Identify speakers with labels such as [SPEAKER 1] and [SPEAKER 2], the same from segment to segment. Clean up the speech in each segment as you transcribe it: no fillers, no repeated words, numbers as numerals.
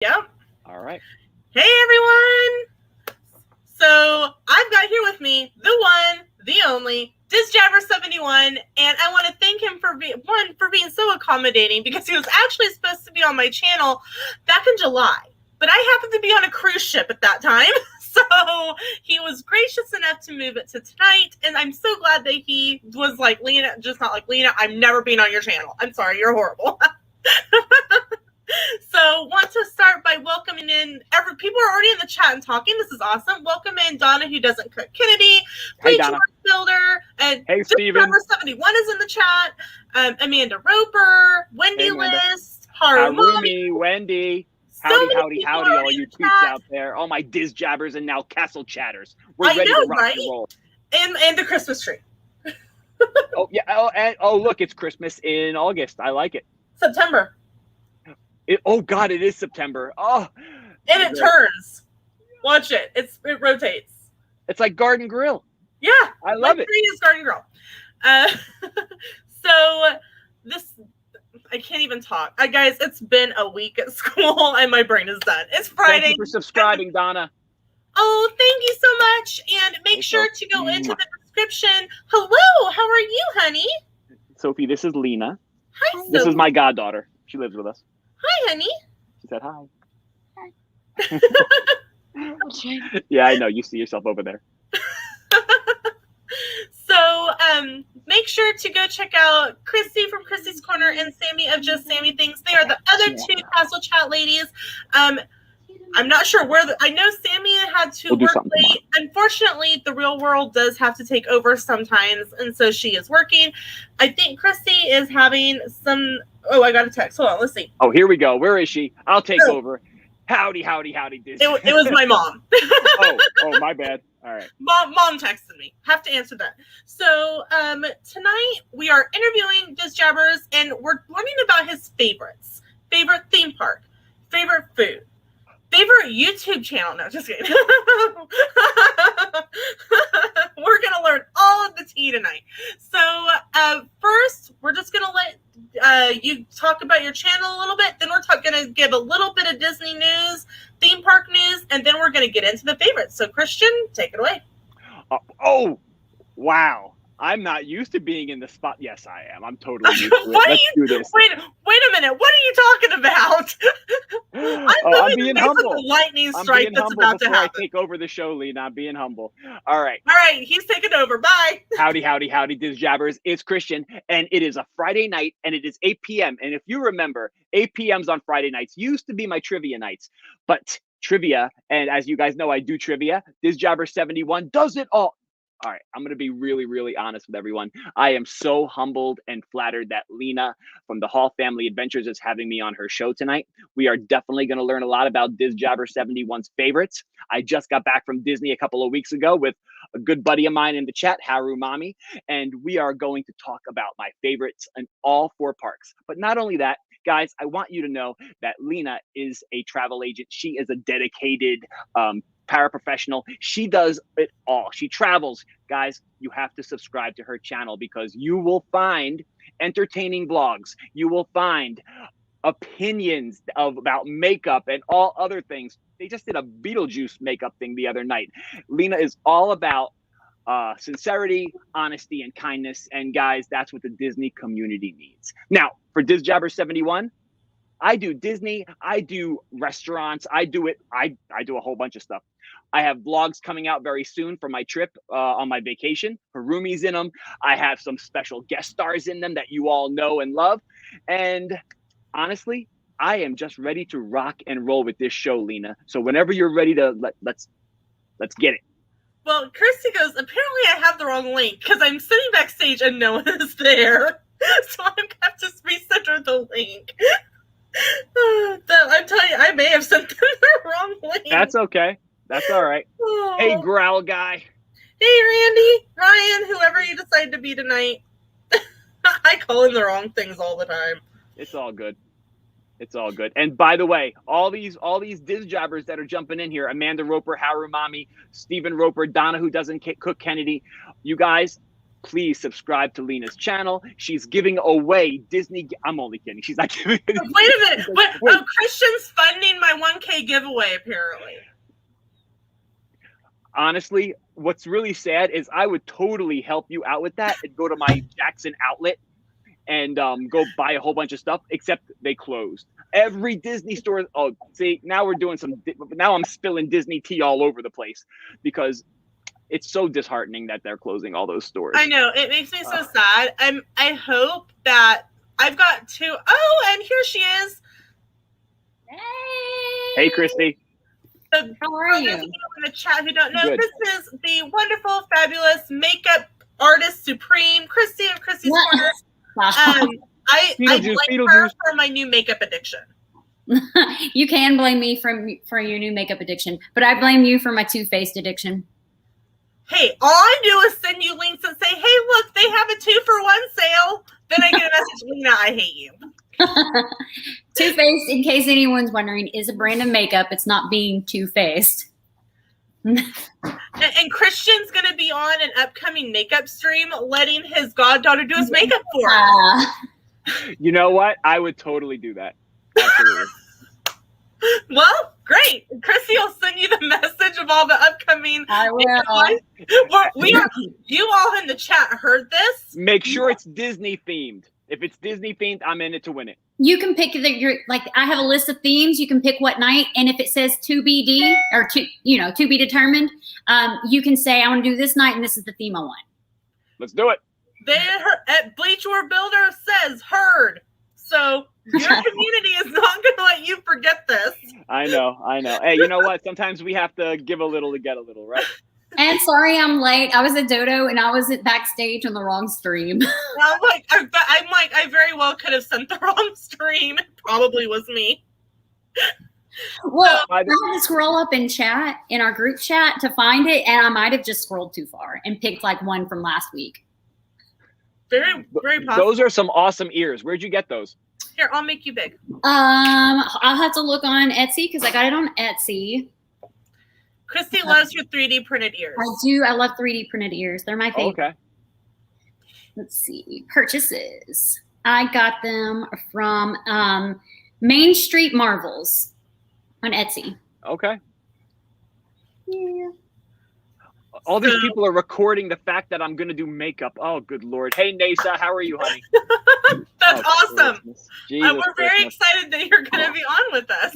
[SPEAKER 1] Yep.
[SPEAKER 2] All right.
[SPEAKER 1] Hey, everyone. So I've got here with me the one, the only, DizJabberz71, and I want to thank him for being so accommodating, because he was actually supposed to be on my channel back in July, but I happened to be on a cruise ship at that time. So he was gracious enough to move it to tonight, and I'm so glad that he was like, Lena, just not like, Lena, I'm never being on your channel. I'm sorry, you're horrible. So want to start by welcoming in people are already in the chat and talking. This is awesome. Welcome in Donna, who doesn't cook, Kennedy, Builder, and
[SPEAKER 2] hey, Steven.
[SPEAKER 1] DizJabberz71 is in the chat. Amanda Roper, Wendy List,
[SPEAKER 2] Harumi, Wendy. Howdy, all you tweets out there. All my DizJabberz and now Castle chatters. We're ready to rock and roll.
[SPEAKER 1] And the Christmas tree.
[SPEAKER 2] Oh yeah. Oh, look, it's Christmas in August. I like it.
[SPEAKER 1] September.
[SPEAKER 2] Oh God, it is September. Oh,
[SPEAKER 1] and it turns. Watch it. It rotates.
[SPEAKER 2] It's like Garden Grill.
[SPEAKER 1] Yeah,
[SPEAKER 2] I love it.
[SPEAKER 1] Tree is Garden Grill. So this, I can't even talk. Guys, it's been a week at school and my brain is done. It's Friday.
[SPEAKER 2] Thank you for subscribing, Donna.
[SPEAKER 1] Oh, thank you so much. And make sure to go into the description. Hello, how are you, honey?
[SPEAKER 2] Sophie, this is Lena.
[SPEAKER 1] Hi, Sophie.
[SPEAKER 2] This is my goddaughter. She lives with us.
[SPEAKER 1] Hi, honey.
[SPEAKER 2] She said hi. Hi. Yeah, I know. You see yourself over there.
[SPEAKER 1] So make sure to go check out Christy from Christy's Corner and Sami of Just Sami Things. They are the other two Castle Chat ladies. I'm not sure where I know Sami had to work late. Unfortunately, the real world does have to take over sometimes, and so she is working. I think Christy is having some. Oh, I got a text. Hold on, let's see.
[SPEAKER 2] Oh, here we go. Where is she? I'll take over. Howdy, Disney.
[SPEAKER 1] It was my mom.
[SPEAKER 2] oh, my bad. All right.
[SPEAKER 1] Mom texted me. Have to answer that. So tonight we are interviewing DizJabberz, and we're learning about his favorites, favorite theme park, favorite food, favorite YouTube channel. No, just kidding. We're going to learn all of the tea tonight. So first, we're just going to let you talk about your channel a little bit. Then we're going to give a little bit of Disney news, theme park news, and then we're going to get into the favorites. So Christian, take it away.
[SPEAKER 2] Oh, wow. I'm not used to being in the spot. Yes, I am. I'm totally used to it. Let's do this.
[SPEAKER 1] Wait a minute. What are you talking about?
[SPEAKER 2] I'm being humble.
[SPEAKER 1] The lightning strike that's about to happen.
[SPEAKER 2] I take over the show, Lena. I'm being humble. All right.
[SPEAKER 1] He's taking over. Bye.
[SPEAKER 2] Howdy, DizJabberz. It's Christian, and it is a Friday night, and it is 8 p.m. And if you remember, 8 p.m.s on Friday nights used to be my trivia nights. But trivia, and as you guys know, I do trivia. DizJabberz71 does it all. All right, I'm going to be really, really honest with everyone. I am so humbled and flattered that Lena from the Hall Family Adventures is having me on her show tonight. We are definitely going to learn a lot about DizJabberz71's favorites. I just got back from Disney a couple of weeks ago with a good buddy of mine in the chat, Harumi, and we are going to talk about my favorites in all 4 parks. But not only that, guys, I want you to know that Lena is a travel agent. She is a dedicated paraprofessional. She does it all. She travels. Guys, you have to subscribe to her channel because you will find entertaining vlogs. You will find opinions about makeup and all other things. They just did a Beetlejuice makeup thing the other night. Lena is all about sincerity, honesty, and kindness. And guys, that's what the Disney community needs. Now, for DizJabberz71, I do Disney, I do restaurants, I do a whole bunch of stuff. I have vlogs coming out very soon for my trip on my vacation. Harumi's in them. I have some special guest stars in them that you all know and love. And honestly, I am just ready to rock and roll with this show, Lena. So whenever you're ready to let's get it.
[SPEAKER 1] Well, Christy goes, apparently I have the wrong link because I'm sitting backstage and no one is there. So I'm going to have to resend her the link. I'm telling you, I may have sent them the wrong link.
[SPEAKER 2] That's okay. That's all right. Oh. Hey, Growl Guy.
[SPEAKER 1] Hey, Randy, Ryan, whoever you decide to be tonight. I call him the wrong things all the time.
[SPEAKER 2] It's all good. It's all good. And by the way, all these DizJabberz that are jumping in here, Amanda Roper, Harumi, Stephen Roper, Donna who doesn't cook, Kennedy, you guys, please subscribe to Lena's channel. She's giving away Disney. I'm only kidding. She's not giving.
[SPEAKER 1] Wait a minute. Wait. Oh, Christian's funding my 1K giveaway, apparently.
[SPEAKER 2] Honestly, what's really sad is I would totally help you out with that and go to my Jackson outlet and go buy a whole bunch of stuff, except they closed. Every Disney store. Oh, see, now we're doing now I'm spilling Disney tea all over the place because it's so disheartening that they're closing all those stores.
[SPEAKER 1] I know. It makes me so sad. I hope that I've got two. Oh, and here she is.
[SPEAKER 2] Hey, Christy.
[SPEAKER 3] How are you?
[SPEAKER 1] In the chat who don't know,
[SPEAKER 2] Good.
[SPEAKER 1] this is the wonderful, fabulous makeup artist supreme, Christy of Christy's Corner. I blame her for my new makeup addiction.
[SPEAKER 3] You can blame me for your new makeup addiction, but I blame you for my two-faced addiction.
[SPEAKER 1] Hey, all I do is send you links and say, hey, look, they have a 2-for-1 sale. Then I get a message, Lena, I hate you.
[SPEAKER 3] Two-faced, in case anyone's wondering, is a brand of makeup. It's not being two-faced.
[SPEAKER 1] And Christian's going to be on an upcoming makeup stream, letting his goddaughter do his makeup for him.
[SPEAKER 2] You know what? I would totally do that. Absolutely.
[SPEAKER 1] Well, great. Christy will send you the message of all the upcoming.
[SPEAKER 3] I will.
[SPEAKER 1] You all in the chat heard this.
[SPEAKER 2] Make sure it's Disney themed. If it's Disney themed, I'm in it to win it.
[SPEAKER 3] You can pick I have a list of themes. You can pick what night, and if it says to be determined, you can say I want to do this night, and this is the theme I want.
[SPEAKER 2] Let's do it.
[SPEAKER 1] At Bleach War Builder says heard. So your community is not going to let you forget this.
[SPEAKER 2] I know. Hey, you know what? Sometimes we have to give a little to get a little, right?
[SPEAKER 3] And sorry I'm late. I was at Dodo and I was at backstage on the wrong stream.
[SPEAKER 1] I very well could have sent the wrong stream. It probably was me.
[SPEAKER 3] Well, I had to scroll up in our group chat to find it, and I might have just scrolled too far and picked like one from last week.
[SPEAKER 1] Very, very possible.
[SPEAKER 2] Those are some awesome ears. Where'd you get those?
[SPEAKER 1] Here, I'll make you big.
[SPEAKER 3] I'll have to look on Etsy because I got it on Etsy.
[SPEAKER 1] Christy loves your 3D printed ears.
[SPEAKER 3] I do. I love 3D printed ears. They're my favorite.
[SPEAKER 2] Okay.
[SPEAKER 3] Let's see. Purchases. I got them from Main Street Marvels on Etsy.
[SPEAKER 2] Okay.
[SPEAKER 3] Yeah.
[SPEAKER 2] All these people are recording the fact that I'm going to do makeup. Oh, good Lord. Hey, Nasa, how are you, honey?
[SPEAKER 1] That's awesome. We're very
[SPEAKER 2] Christmas.
[SPEAKER 1] excited that you're going to be on with us.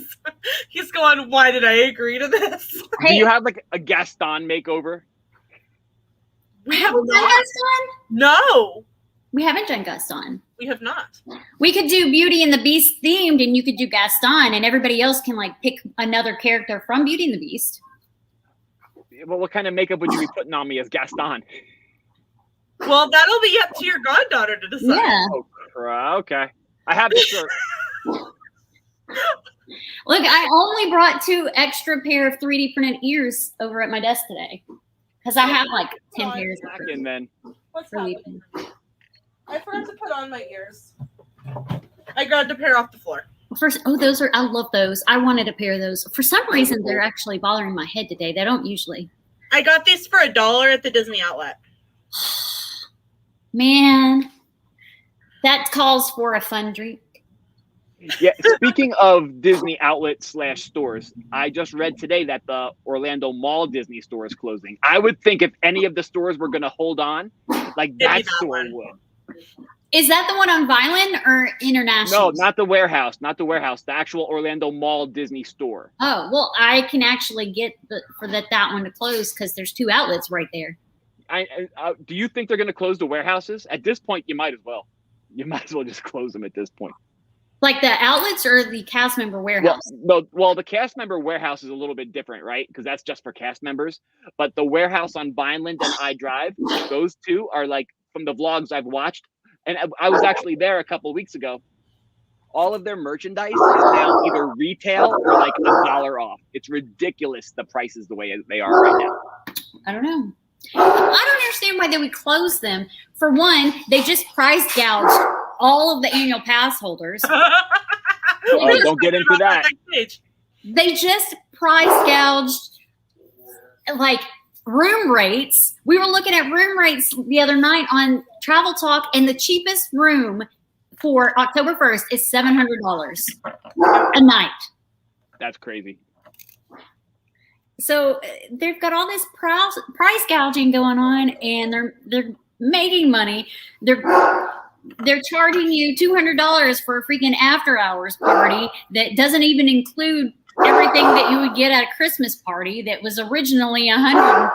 [SPEAKER 1] He's going, why did I agree to this?
[SPEAKER 3] Hey,
[SPEAKER 2] do you have like a Gaston makeover?
[SPEAKER 1] We have
[SPEAKER 3] done
[SPEAKER 1] not.
[SPEAKER 3] Gaston?
[SPEAKER 1] No.
[SPEAKER 3] We haven't done Gaston.
[SPEAKER 1] We have not.
[SPEAKER 3] We could do Beauty and the Beast themed, and you could do Gaston, and everybody else can like pick another character from Beauty and the Beast.
[SPEAKER 2] Well, what kind of makeup would you be putting on me as Gaston?
[SPEAKER 1] Well, that'll be up to your goddaughter to decide.
[SPEAKER 3] Yeah.
[SPEAKER 2] Oh, okay. I have the shirt.
[SPEAKER 3] Look, I only brought 2 extra pair of 3D printed ears over at my desk today because I have like 10 pairs.
[SPEAKER 2] And then
[SPEAKER 1] What's happening? I forgot to put on my ears. I grabbed a pair off the floor.
[SPEAKER 3] I love those. I wanted a pair of those. For some reason, they're actually bothering my head today. They don't usually.
[SPEAKER 1] I got these for $1 at the Disney outlet.
[SPEAKER 3] Man, that calls for a fun drink.
[SPEAKER 2] Yeah, speaking of Disney outlet / stores, I just read today that the Orlando Mall Disney store is closing. I would think if any of the stores were going to hold on, like that store would.
[SPEAKER 3] Is that the one on Violin or International?
[SPEAKER 2] No, not the warehouse. Not the warehouse. The actual Orlando Mall Disney store.
[SPEAKER 3] Oh, well, I can actually get that one to close because there's 2 outlets right there.
[SPEAKER 2] Do you think they're going to close the warehouses? At this point, you might as well. You might as well just close them at this point.
[SPEAKER 3] Like the outlets or the cast member warehouse?
[SPEAKER 2] Well, the cast member warehouse is a little bit different, right? Because that's just for cast members. But the warehouse on Vineland and iDrive, those 2 are like, from the vlogs I've watched, and I was actually there a couple of weeks ago. All of their merchandise is now either retail or like $1 off. It's ridiculous, the prices the way they are right now.
[SPEAKER 3] I don't know. I don't understand why they would close them. For one, they just price gouged all of the annual pass holders.
[SPEAKER 2] Don't get into that.
[SPEAKER 3] They just price gouged like room rates. We were looking at room rates the other night on Travel Talk, and the cheapest room for October 1st is $700 a night.
[SPEAKER 2] That's crazy.
[SPEAKER 3] So they've got all this price gouging going on, and they're making money. They're charging you $200 for a freaking after hours party that doesn't even include everything that you would get at a Christmas party that was originally $120.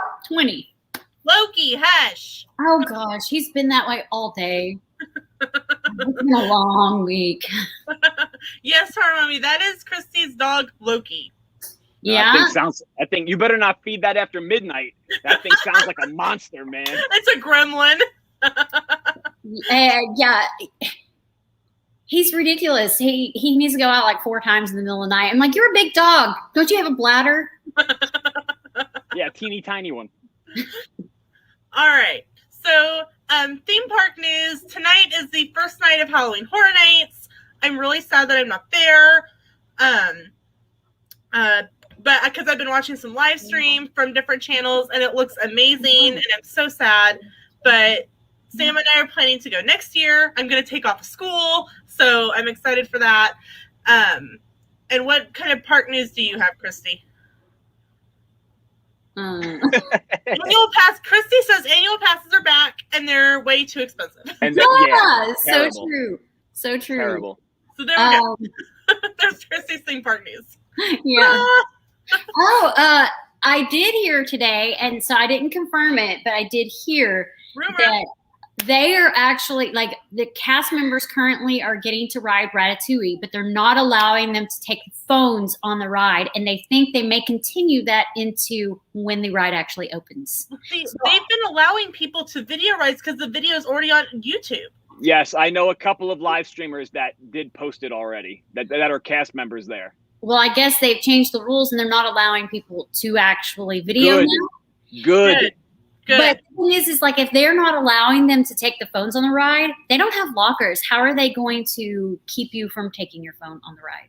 [SPEAKER 1] Loki, hush.
[SPEAKER 3] Oh gosh, he's been that way all day. It's been a long week.
[SPEAKER 1] Yes, her mommy. That is Christy's dog, Loki.
[SPEAKER 3] Yeah.
[SPEAKER 2] I think you better not feed that after midnight. That thing sounds like a monster, man.
[SPEAKER 1] It's a gremlin.
[SPEAKER 3] Yeah. He's ridiculous. He needs to go out like 4 times in the middle of the night. I'm like, you're a big dog. Don't you have a bladder?
[SPEAKER 2] Yeah, teeny tiny one.
[SPEAKER 1] All right. So, theme park news. Tonight is the first night of Halloween Horror Nights. I'm really sad that I'm not there. But because I've been watching some live stream from different channels, and it looks amazing, and I'm so sad. But Sam and I are planning to go next year. I'm going to take off of school, so I'm excited for that. And what kind of park news do you have, Christy? Annual pass. Christy says annual passes are back, and they're way too expensive.
[SPEAKER 2] And
[SPEAKER 3] Yeah, so
[SPEAKER 2] terrible.
[SPEAKER 3] true. So true.
[SPEAKER 2] Terrible.
[SPEAKER 1] So there we go. There's Christy's theme park news.
[SPEAKER 3] Yeah. I did hear today, and so I didn't confirm it, but I did hear
[SPEAKER 1] Rumor.
[SPEAKER 3] that they are actually, like, the cast members currently are getting to ride Ratatouille, but they're not allowing them to take phones on the ride, and they think they may continue that into when the ride actually opens.
[SPEAKER 1] See, they've been allowing people to video rides because the video is already on YouTube.
[SPEAKER 2] Yes, I know a couple of live streamers that did post it already, that are cast members there.
[SPEAKER 3] Well, I guess they've changed the rules, and they're not allowing people to actually video now.
[SPEAKER 2] Good.
[SPEAKER 3] But the thing is like, if they're not allowing them to take the phones on the ride, they don't have lockers. How are they going to keep you from taking your phone on the ride?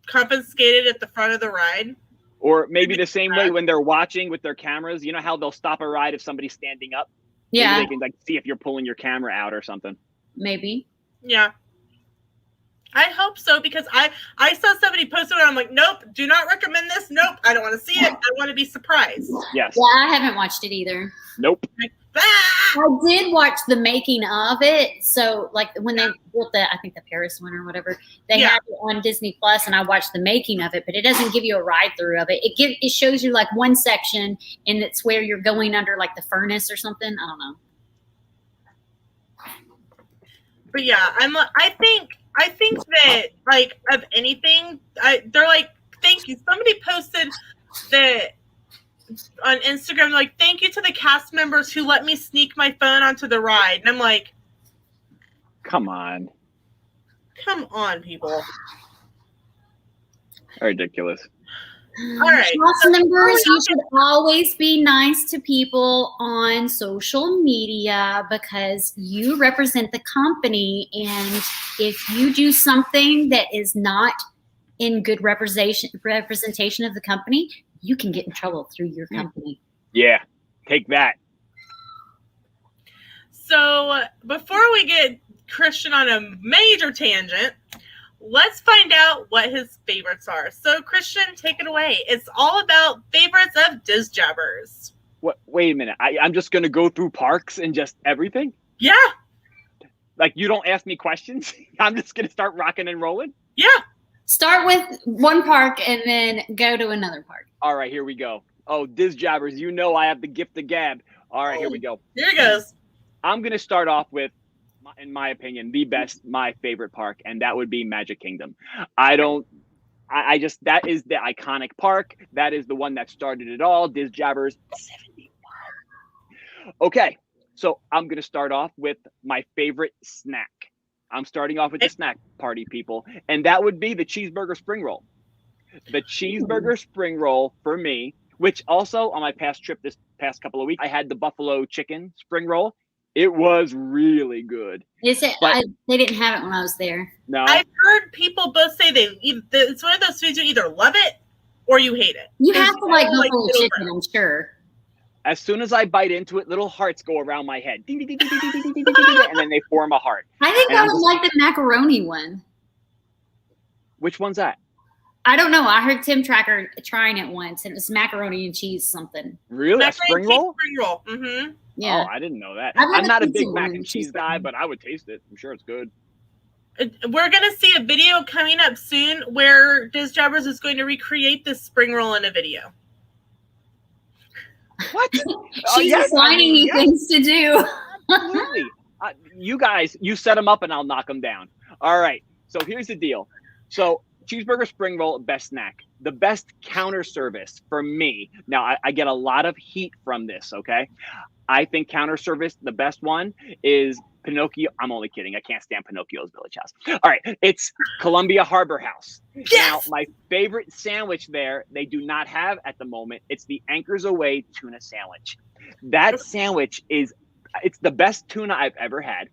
[SPEAKER 1] Confiscated at the front of the ride.
[SPEAKER 2] Or maybe the same way when they're watching with their cameras. You know how they'll stop a ride if somebody's standing up?
[SPEAKER 3] Yeah.
[SPEAKER 2] Maybe they can like see if you're pulling your camera out or something.
[SPEAKER 3] Maybe.
[SPEAKER 1] Yeah. I hope so, because I saw somebody post it and I'm like, nope, do not recommend this. Nope, I don't want to see it. I want to be surprised.
[SPEAKER 2] Yes.
[SPEAKER 3] Yeah, I haven't watched it either.
[SPEAKER 2] Nope.
[SPEAKER 3] I did watch the making of it. So, like, when they built I think the Paris one or whatever, they had it on Disney Plus, and I watched the making of it, but it doesn't give you a ride through of it. It shows you like one section, and it's where you're going under like the furnace or something. I don't know.
[SPEAKER 1] But yeah, I think that, like, of anything, they're like, thank you. Somebody posted that on Instagram, like, thank you to the cast members who let me sneak my phone onto the ride. And I'm like,
[SPEAKER 2] come on,
[SPEAKER 1] people.
[SPEAKER 2] Ridiculous.
[SPEAKER 1] All right.
[SPEAKER 3] Cast members, you should always be nice to people on social media because you represent the company. And if you do something that is not in good representation of the company, you can get in trouble through your company.
[SPEAKER 2] Yeah, take that.
[SPEAKER 1] So before we get Christian on a major tangent, let's find out what his favorites are. So, Christian, take it away. It's all about favorites of DizJabberz.
[SPEAKER 2] What? Wait a minute. I'm just going to go through parks and just everything?
[SPEAKER 1] Yeah.
[SPEAKER 2] Like, you don't ask me questions? I'm just going to start rocking and rolling?
[SPEAKER 1] Yeah.
[SPEAKER 3] Start with one park and then go to another park.
[SPEAKER 2] All right, here we go. Oh, DizJabberz, you know I have the gift of gab. All right, here we go.
[SPEAKER 1] Here it goes.
[SPEAKER 2] I'm going to start off with, in my opinion, my favorite park, and that would be Magic Kingdom. That is the iconic park. That is the one that started it all. DizJabberz 71. Okay, so I'm going to start off with my favorite snack. I'm starting off with the snack party, people, and that would be the cheeseburger spring roll. The cheeseburger spring roll for me, which also on my past trip this past couple of weeks, I had the buffalo chicken spring roll. It was really good.
[SPEAKER 3] Is it? They didn't have it when I was there.
[SPEAKER 2] No,
[SPEAKER 1] I've heard people both say it's one of those foods you either love it or you hate it.
[SPEAKER 3] You
[SPEAKER 1] There's
[SPEAKER 3] have to like
[SPEAKER 1] no,
[SPEAKER 3] buffalo
[SPEAKER 1] middle
[SPEAKER 3] chicken,
[SPEAKER 1] ground.
[SPEAKER 3] I'm sure.
[SPEAKER 2] As soon as I bite into it, little hearts go around my head. Ding, ding, ding, ding, ding, ding, ding, ding, ding, ding, and then they form a heart.
[SPEAKER 3] I think
[SPEAKER 2] And
[SPEAKER 3] I
[SPEAKER 2] I'm
[SPEAKER 3] would
[SPEAKER 2] just-
[SPEAKER 3] like the macaroni one.
[SPEAKER 2] Which one's that?
[SPEAKER 3] I don't know. I heard Tim Tracker trying it once, and it was macaroni and cheese something.
[SPEAKER 2] Really? A
[SPEAKER 1] Macaroni
[SPEAKER 2] spring
[SPEAKER 1] and cheese
[SPEAKER 2] roll?
[SPEAKER 1] spring roll. Mm-hmm.
[SPEAKER 3] Yeah.
[SPEAKER 2] Oh, I didn't know that.
[SPEAKER 3] I've had
[SPEAKER 2] I'm
[SPEAKER 3] a
[SPEAKER 2] not a
[SPEAKER 3] pizza
[SPEAKER 2] big
[SPEAKER 3] one,
[SPEAKER 2] mac and
[SPEAKER 3] and
[SPEAKER 2] cheese
[SPEAKER 3] she's
[SPEAKER 2] guy,
[SPEAKER 3] fine.
[SPEAKER 2] but I would taste it. I'm sure it's good.
[SPEAKER 1] We're gonna see a video coming up soon where DizJabberz is going to recreate this spring roll in a video.
[SPEAKER 2] What?
[SPEAKER 3] She's assigning me things to do.
[SPEAKER 2] Absolutely. You guys, you set them up and I'll knock them down. All right. So here's the deal. So cheeseburger spring roll, best snack. The best counter service for me. Now, I get a lot of heat from this, okay? I think counter service, the best one is Pinocchio. I'm only kidding. I can't stand Pinocchio's Village House. All right. It's Columbia Harbor House.
[SPEAKER 1] Yes!
[SPEAKER 2] Now, my favorite sandwich there, they do not have at the moment. It's the Anchors Away tuna sandwich. That sandwich it's the best tuna I've ever had.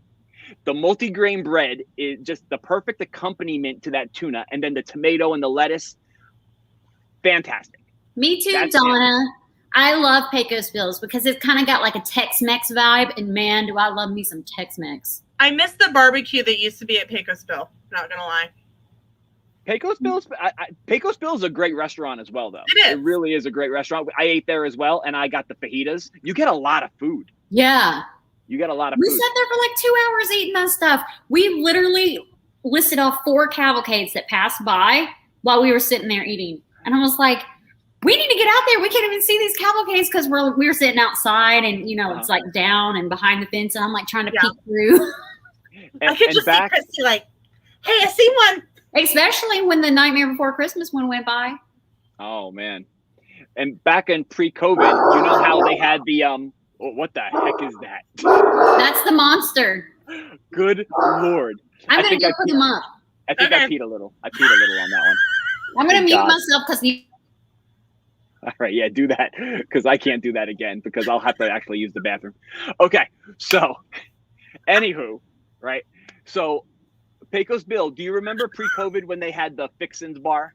[SPEAKER 2] The multigrain bread is just the perfect accompaniment to that tuna. And then the tomato and the lettuce, fantastic.
[SPEAKER 3] Me too,
[SPEAKER 2] That's
[SPEAKER 3] Donna. I love Pecos Bills because it's kind of got like a Tex-Mex vibe, and man, do I love me some Tex-Mex.
[SPEAKER 1] I miss the barbecue that used to be at Pecos Bill. Not gonna lie.
[SPEAKER 2] Pecos Bill's Pecos Bill's a great restaurant as well, though.
[SPEAKER 1] It is.
[SPEAKER 2] It really is a great restaurant. I ate there as well, and I got the fajitas. You get a lot of food.
[SPEAKER 3] Yeah.
[SPEAKER 2] You get a lot of
[SPEAKER 3] We
[SPEAKER 2] food.
[SPEAKER 3] sat there for like 2 hours eating that stuff. We literally listed off 4 cavalcades that passed by while we were sitting there eating. And I was like, we need to get out there. We can't even see these cavalcades because we were sitting outside and, you know, it's like down and behind the fence. And I'm like trying to peek through.
[SPEAKER 1] I could just see Christy like, hey, I see one.
[SPEAKER 3] Especially when the Nightmare Before Christmas one went by.
[SPEAKER 2] Oh, man. And back in pre-COVID, you know how they had the, what the heck is that?
[SPEAKER 3] That's the monster.
[SPEAKER 2] Good Lord.
[SPEAKER 3] I'm going to
[SPEAKER 2] think
[SPEAKER 3] go
[SPEAKER 2] I
[SPEAKER 3] put them up.
[SPEAKER 2] I think I peed a little. I peed a little on that one.
[SPEAKER 3] I'm going to
[SPEAKER 2] Thank
[SPEAKER 3] mute
[SPEAKER 2] God.
[SPEAKER 3] myself because
[SPEAKER 2] All right, yeah, do that because I can't do that again because I'll have to actually use the bathroom. Okay, so anywho, right? So Pecos Bill, do you remember pre-COVID when they had the Fixins bar?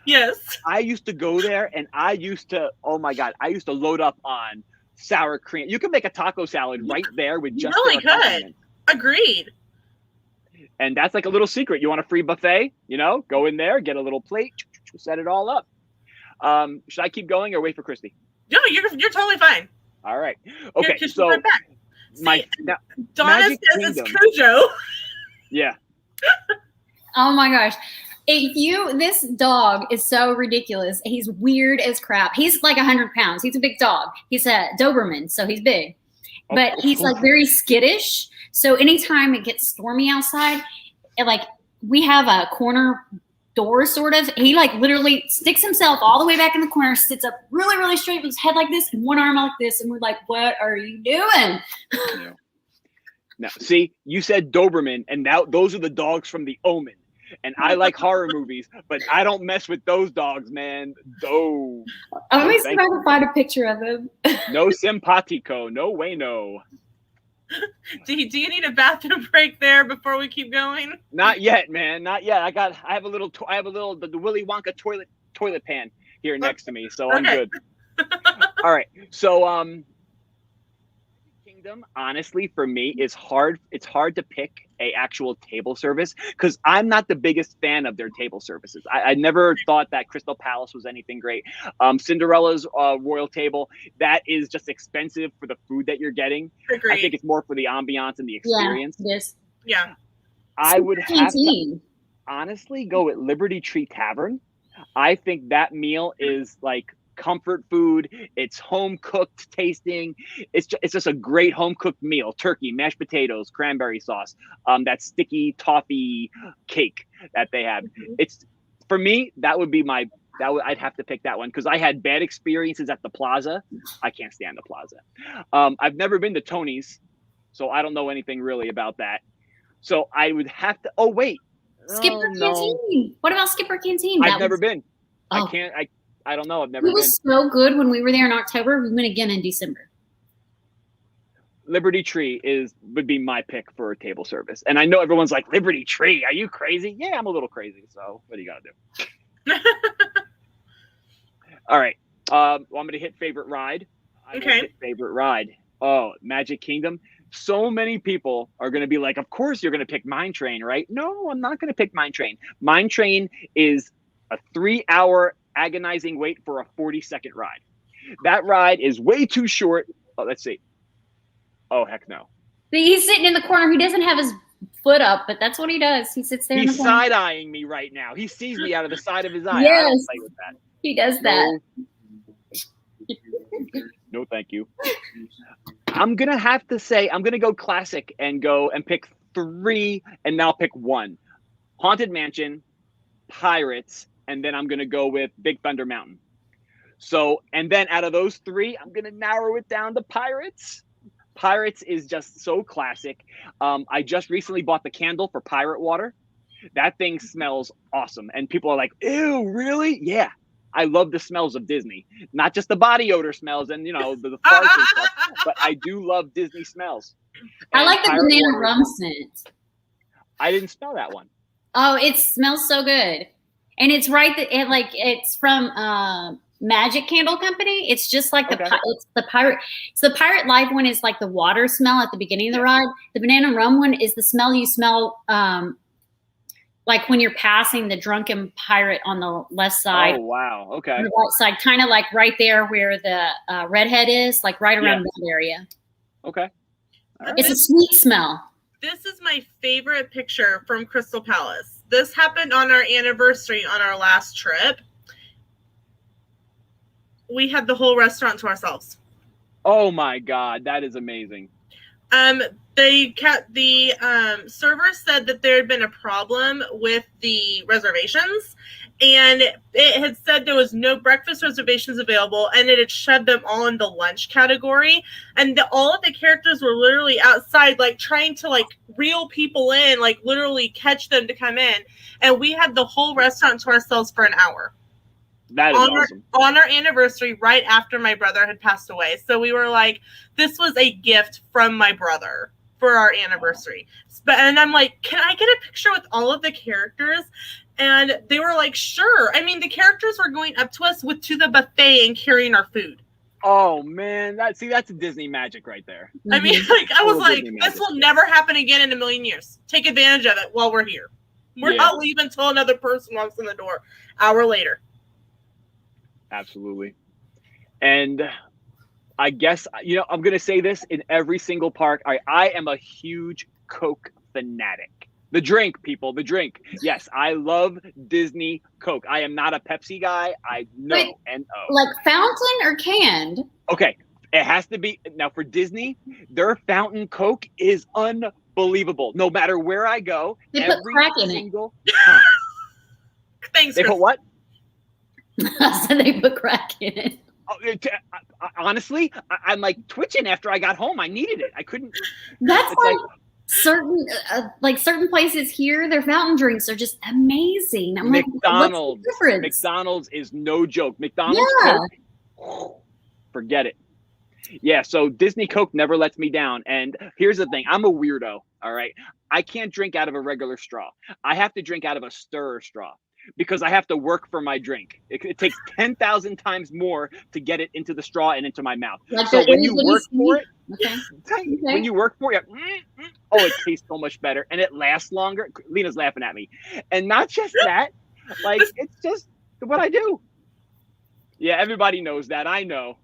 [SPEAKER 1] Yes.
[SPEAKER 2] I used to go there and I used to, oh my God, I used to load up on sour cream. You can make a taco salad right there with just
[SPEAKER 1] really
[SPEAKER 2] their
[SPEAKER 1] could.
[SPEAKER 2] accompaniment.
[SPEAKER 1] Agreed.
[SPEAKER 2] And that's like a little secret. You want a free buffet? You know, go in there, get a little plate, set it all up. Should I keep going or wait for Christy?
[SPEAKER 1] No, you're totally fine.
[SPEAKER 2] All right. Okay.
[SPEAKER 1] Just
[SPEAKER 2] So
[SPEAKER 1] right back. Donna
[SPEAKER 2] Magic
[SPEAKER 1] says
[SPEAKER 2] Kingdom.
[SPEAKER 1] it's Cujo.
[SPEAKER 2] Yeah.
[SPEAKER 3] oh my gosh. This dog is so ridiculous. He's weird as crap. He's like 100 pounds. He's a big dog. He's a Doberman, so he's big. But he's like very skittish. So anytime it gets stormy outside, we have a corner door sort of. He like literally sticks himself all the way back in the corner, sits up really, really straight with his head like this and one arm like this. And we're like, what are you doing?
[SPEAKER 2] Yeah. Now, see, you said Doberman, and now those are the dogs from The Omen. And I like horror movies, but I don't mess with those dogs, man. Those.
[SPEAKER 3] I'm always
[SPEAKER 2] thank
[SPEAKER 3] trying to find a picture of him.
[SPEAKER 2] No simpatico. No way, no.
[SPEAKER 1] Do you need a bathroom break there before we keep going?
[SPEAKER 2] Not yet, man. Not yet. I have a little the Willy Wonka toilet pan here next to me, so I'm good. All right. So Kingdom, honestly, for me, is hard. It's hard to pick a actual table service because I'm not the biggest fan of their table services. I never thought that Crystal Palace was anything great. Cinderella's royal table, that is just expensive for the food that you're getting.
[SPEAKER 1] Agreed.
[SPEAKER 2] I think it's more for the ambiance and the experience.
[SPEAKER 3] Yeah, yes.
[SPEAKER 1] Yeah.
[SPEAKER 2] I would have to
[SPEAKER 3] Canteen.
[SPEAKER 2] honestly go with Liberty Tree Tavern. I think that meal is like comfort food. It's home cooked tasting. It's just a great home cooked meal. Turkey, mashed potatoes, cranberry sauce, that sticky toffee cake that they have. It's for me, that would be I'd have to pick that one because I had bad experiences at the Plaza. I can't stand the Plaza. I've never been to Tony's, so I don't know anything really about that. So I would have to. Oh wait,
[SPEAKER 3] Skipper
[SPEAKER 2] no.
[SPEAKER 3] Canteen. What about Skipper Canteen?
[SPEAKER 2] I've never been.
[SPEAKER 3] Oh.
[SPEAKER 2] I don't know. I've never
[SPEAKER 3] It was so good when we were there in October. We went again in December.
[SPEAKER 2] Liberty Tree would be my pick for a table service. And I know everyone's like, Liberty Tree, are you crazy? Yeah, I'm a little crazy. So what do you got to do? All right. Well, I'm going to hit favorite ride.
[SPEAKER 1] Okay.
[SPEAKER 2] Favorite ride. Oh, Magic Kingdom. So many people are going to be like, of course you're going to pick Mine Train, right? No, I'm not going to pick Mine Train. Mine Train is a 3-hour agonizing wait for a 40-second ride. That ride is way too short. Oh, let's see. Oh, heck no.
[SPEAKER 3] He's sitting in the corner. He doesn't have his foot up, but that's what he does. He sits there in the
[SPEAKER 2] He's
[SPEAKER 3] corner.
[SPEAKER 2] side-eyeing me right now. He sees me out of the side of his eye.
[SPEAKER 3] Yes.
[SPEAKER 2] I don't play with that.
[SPEAKER 3] He does that.
[SPEAKER 2] No, thank you. I'm going to have to say, I'm going to go classic and pick 3, and now pick 1. Haunted Mansion, Pirates, and then I'm going to go with Big Thunder Mountain. So, and then out of those 3, I'm going to narrow it down to Pirates. Pirates is just so classic. I just recently bought the candle for pirate water. That thing smells awesome. And people are like, ew, really? Yeah. I love the smells of Disney, not just the body odor smells and, you know, the farts and stuff, but I do love Disney smells.
[SPEAKER 3] I
[SPEAKER 2] And
[SPEAKER 3] like the
[SPEAKER 2] pirate
[SPEAKER 3] banana
[SPEAKER 2] water-
[SPEAKER 3] rum scent.
[SPEAKER 2] I didn't smell that one.
[SPEAKER 3] Oh, it smells so good. And it's right it's from Magic Candle Company. It's just like
[SPEAKER 2] Okay.
[SPEAKER 3] it's the pirate. So the Pirate Life one is like the water smell at the beginning of the ride. The banana rum one is the smell you smell like when you're passing the drunken pirate on the left side.
[SPEAKER 2] Oh, wow. Okay.
[SPEAKER 3] On the right side, kind of like right there where the redhead is, like right around that area.
[SPEAKER 2] Okay. All right.
[SPEAKER 3] It's a sweet smell.
[SPEAKER 1] This is my favorite picture from Crystal Palace. This happened on our anniversary on our last trip. We had the whole restaurant to ourselves.
[SPEAKER 2] Oh my God, that is amazing.
[SPEAKER 1] The server said that there had been a problem with the reservations, and it had said there was no breakfast reservations available, and it had shoved them all in the lunch category, and all of the characters were literally outside, like trying to like reel people in, like literally catch them to come in, and we had the whole restaurant to ourselves for an hour.
[SPEAKER 2] That is awesome.
[SPEAKER 1] On our anniversary, right after my brother had passed away. So we were like, this was a gift from my brother for our anniversary. And I'm like, can I get a picture with all of the characters? And they were like, sure. I mean, the characters were going up to us to the buffet and carrying our food.
[SPEAKER 2] Oh man, that's a Disney magic right there.
[SPEAKER 1] I mean, like, I was like,
[SPEAKER 2] Disney
[SPEAKER 1] this
[SPEAKER 2] magic.
[SPEAKER 1] will never happen again in a million years. Take advantage of it while we're here. We're not leaving until another person walks in the door. Hour later.
[SPEAKER 2] Absolutely. And I guess, you know, I'm going to say this in every single park. I am a huge Coke fanatic. The drink, people, the drink. Yes, I love Disney Coke. I am not a Pepsi guy. I know.
[SPEAKER 3] Wait,
[SPEAKER 2] N-O.
[SPEAKER 3] like fountain or canned?
[SPEAKER 2] Okay, it has to be. Now, for Disney, their fountain Coke is unbelievable. No matter where I go,
[SPEAKER 3] They put crack in it.
[SPEAKER 2] single time.
[SPEAKER 1] Thanks,
[SPEAKER 2] They
[SPEAKER 1] Chris.
[SPEAKER 2] put what?
[SPEAKER 3] So they put crack in it.
[SPEAKER 2] Oh, honestly, I'm like twitching after I got home. I needed it. I couldn't.
[SPEAKER 3] That's
[SPEAKER 2] It's
[SPEAKER 3] like certain places here, their fountain drinks are just amazing. I'm like,
[SPEAKER 2] McDonald's.
[SPEAKER 3] what's the difference?
[SPEAKER 2] McDonald's is no joke. McDonald's
[SPEAKER 3] Yeah.
[SPEAKER 2] Coke, forget it. Yeah, so Disney Coke never lets me down. And here's the thing. I'm a weirdo, all right? I can't drink out of a regular straw. I have to drink out of a stirrer straw because I have to work for my drink. It takes 10,000 times more to get it into the straw and into my mouth.
[SPEAKER 3] Like
[SPEAKER 2] So
[SPEAKER 3] the
[SPEAKER 2] when you
[SPEAKER 3] itty bitty
[SPEAKER 2] work for it,
[SPEAKER 3] Okay.
[SPEAKER 2] when you work for it, oh, it tastes so much better and it lasts longer. Lena's laughing at me. And not just that, like, it's just what I do. Yeah, everybody knows that. I know.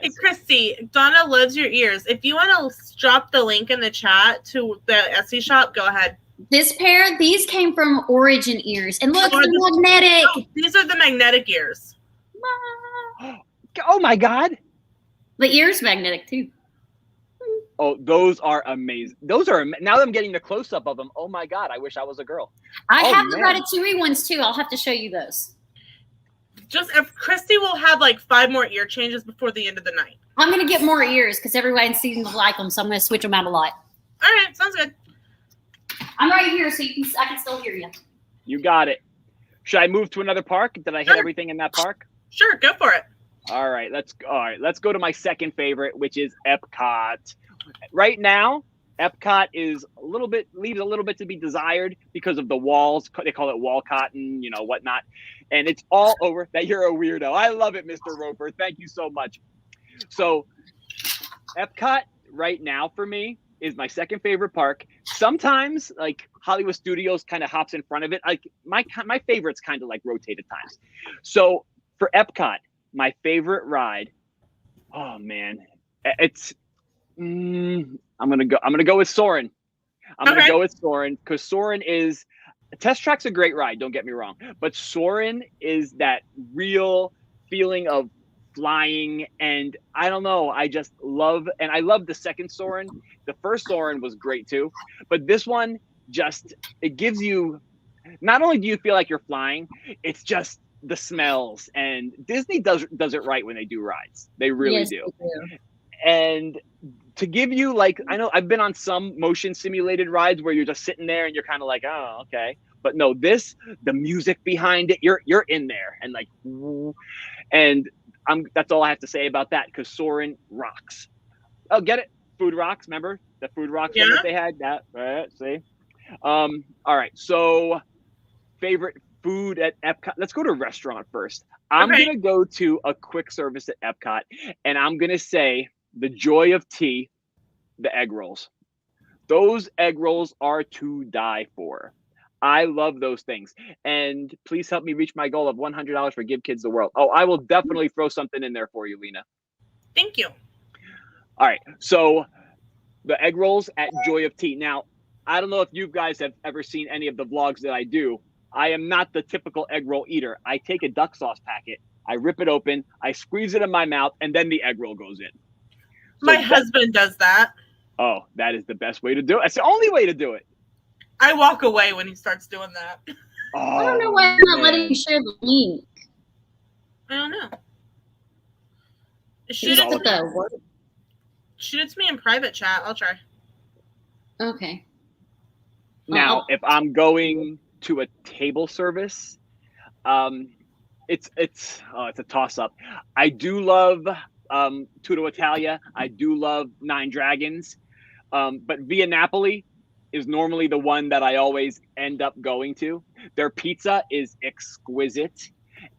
[SPEAKER 1] Hey, Christy, Donna loves your ears. If you want to drop the link in the chat to the Etsy shop, go ahead.
[SPEAKER 3] This pair, these came from Origin ears. And look, they're magnetic.
[SPEAKER 1] Oh, these are the magnetic ears.
[SPEAKER 2] Oh my God.
[SPEAKER 3] The ear's magnetic too.
[SPEAKER 2] Oh, those are amazing. Those are, now that I'm getting the close up of them. Oh my God. I wish I was a girl.
[SPEAKER 3] I
[SPEAKER 2] Oh,
[SPEAKER 3] have the
[SPEAKER 2] man.
[SPEAKER 3] Ratatouille ones too. I'll have to show you those.
[SPEAKER 1] Just if Christy will have like 5 more ear changes before the end of the night.
[SPEAKER 3] I'm going to get more ears because everyone seems to like them, so I'm going to switch them out a lot.
[SPEAKER 1] All right, sounds good.
[SPEAKER 3] I'm right here, so I can still hear you.
[SPEAKER 2] You got it. Should I move to another park? Did I hit
[SPEAKER 1] Sure.
[SPEAKER 2] everything in that park?
[SPEAKER 1] Sure, go for it.
[SPEAKER 2] All right, let's go to my second favorite, which is Epcot. Right now, Epcot is leaves a little bit to be desired because of the walls. They call it wall cotton, whatnot. And it's all over that. You're a weirdo. I love it, Mr. Roper. Thank you so much. So Epcot right now for me is my second favorite park. Sometimes like Hollywood Studios kind of hops in front of it. Like my favorites kind of like rotate at times. So for Epcot, my favorite ride, oh man, it's I'm gonna go with Soarin'. Gonna go with Soarin' because Soarin' is Test Track's a great ride, don't get me wrong, but Soarin' is that real feeling of flying, and I don't know, I love the second Soarin'. The first Soarin' was great too, but this one it gives you, not only do you feel like you're flying, it's just the smells, and Disney does it right when they do rides. They really do. And to give you I know I've been on some motion simulated rides where you're just sitting there and you're kind of like, oh, okay. But no, the music behind it, you're in there and and that's all I have to say about that because Soarin' rocks. Oh, get it? Food Rocks, remember? The Food Rocks one that they had? That, right, see? All right, so favorite food at Epcot. Let's go to restaurant first. I'm going to go to a quick service at Epcot, and I'm going to say the joy of tea, the egg rolls. Those egg rolls are to die for. I love those things. And please help me reach my goal of $100 for Give Kids the World. Oh, I will definitely throw something in there for you, Lena.
[SPEAKER 1] Thank you.
[SPEAKER 2] All right. So the egg rolls at Joy of Tea. Now, I don't know if you guys have ever seen any of the vlogs that I do. I am not the typical egg roll eater. I take a duck sauce packet, I rip it open, I squeeze it in my mouth, and then the egg roll goes in. So
[SPEAKER 1] my husband does that.
[SPEAKER 2] Oh, that is the best way to do it. That's the only way to do it.
[SPEAKER 1] I walk away when he starts doing that.
[SPEAKER 2] Oh,
[SPEAKER 3] I don't know why I'm not letting you share the link.
[SPEAKER 1] I don't know.
[SPEAKER 3] Shoot
[SPEAKER 1] it to me in private chat. I'll try.
[SPEAKER 3] Okay.
[SPEAKER 2] Now, if I'm going to a table service, it's a toss up. I do love Tutto Italia. I do love Nine Dragons, but Via Napoli is normally the one that I always end up going to. Their pizza is exquisite.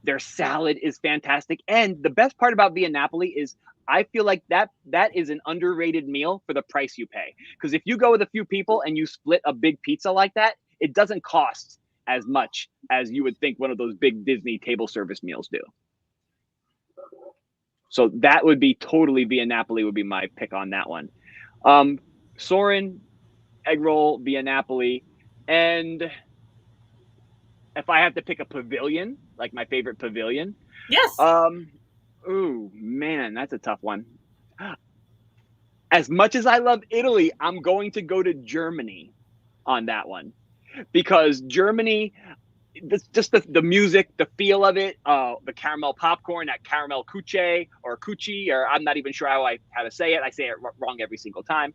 [SPEAKER 2] Their salad is fantastic. And the best part about Via Napoli is I feel like that is an underrated meal for the price you pay. Because if you go with a few people and you split a big pizza like that, it doesn't cost as much as you would think one of those big Disney table service meals do. So that would be totally Via Napoli would be my pick on that one. Soarin', egg roll, Via Napoli. And if I have to pick a pavilion, like my favorite pavilion.
[SPEAKER 1] Yes.
[SPEAKER 2] Ooh, man, that's a tough one. As much as I love Italy, I'm going to go to Germany on that one. Because Germany, just the music, the feel of it, the caramel popcorn, that caramel cucci, or I'm not even sure how to say it. I say it wrong every single time.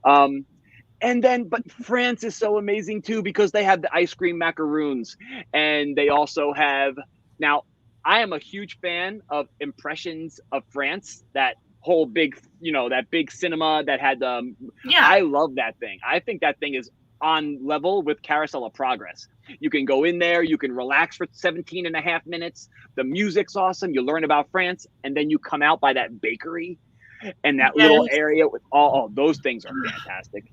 [SPEAKER 2] But France is so amazing too because they have the ice cream macaroons, and they also have now. I am a huge fan of Impressions of France, that whole big, that big cinema that had the. Yeah. I love that thing. I think that thing is on level with Carousel of Progress. You can go in there, you can relax for 17 and a half minutes. The music's awesome. You learn about France, and then you come out by that bakery and that little area with all those things are fantastic.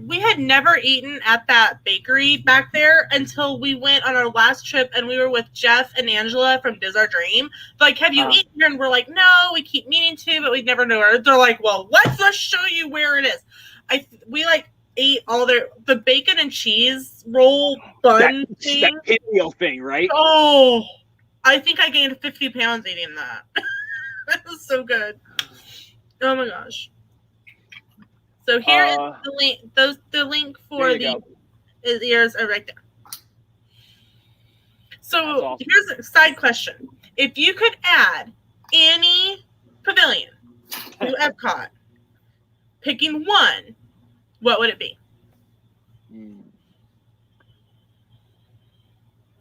[SPEAKER 1] We had never eaten at that bakery back there until we went on our last trip, and we were with Jeff and Angela from Diz Our Dream. They're like, have you eaten here? And we're like, no, we keep meaning to, but we never know where. They're like, well, let's show you where it is. We ate all the bacon and cheese roll bun thing.
[SPEAKER 2] That pinwheel thing, right?
[SPEAKER 1] Oh, I think I gained 50 pounds eating that. That was so good. Oh my gosh. So here is the link. The link for the ears are right there. So awesome. Here's a side question. If you could add any pavilion to Epcot, picking one, what would it be?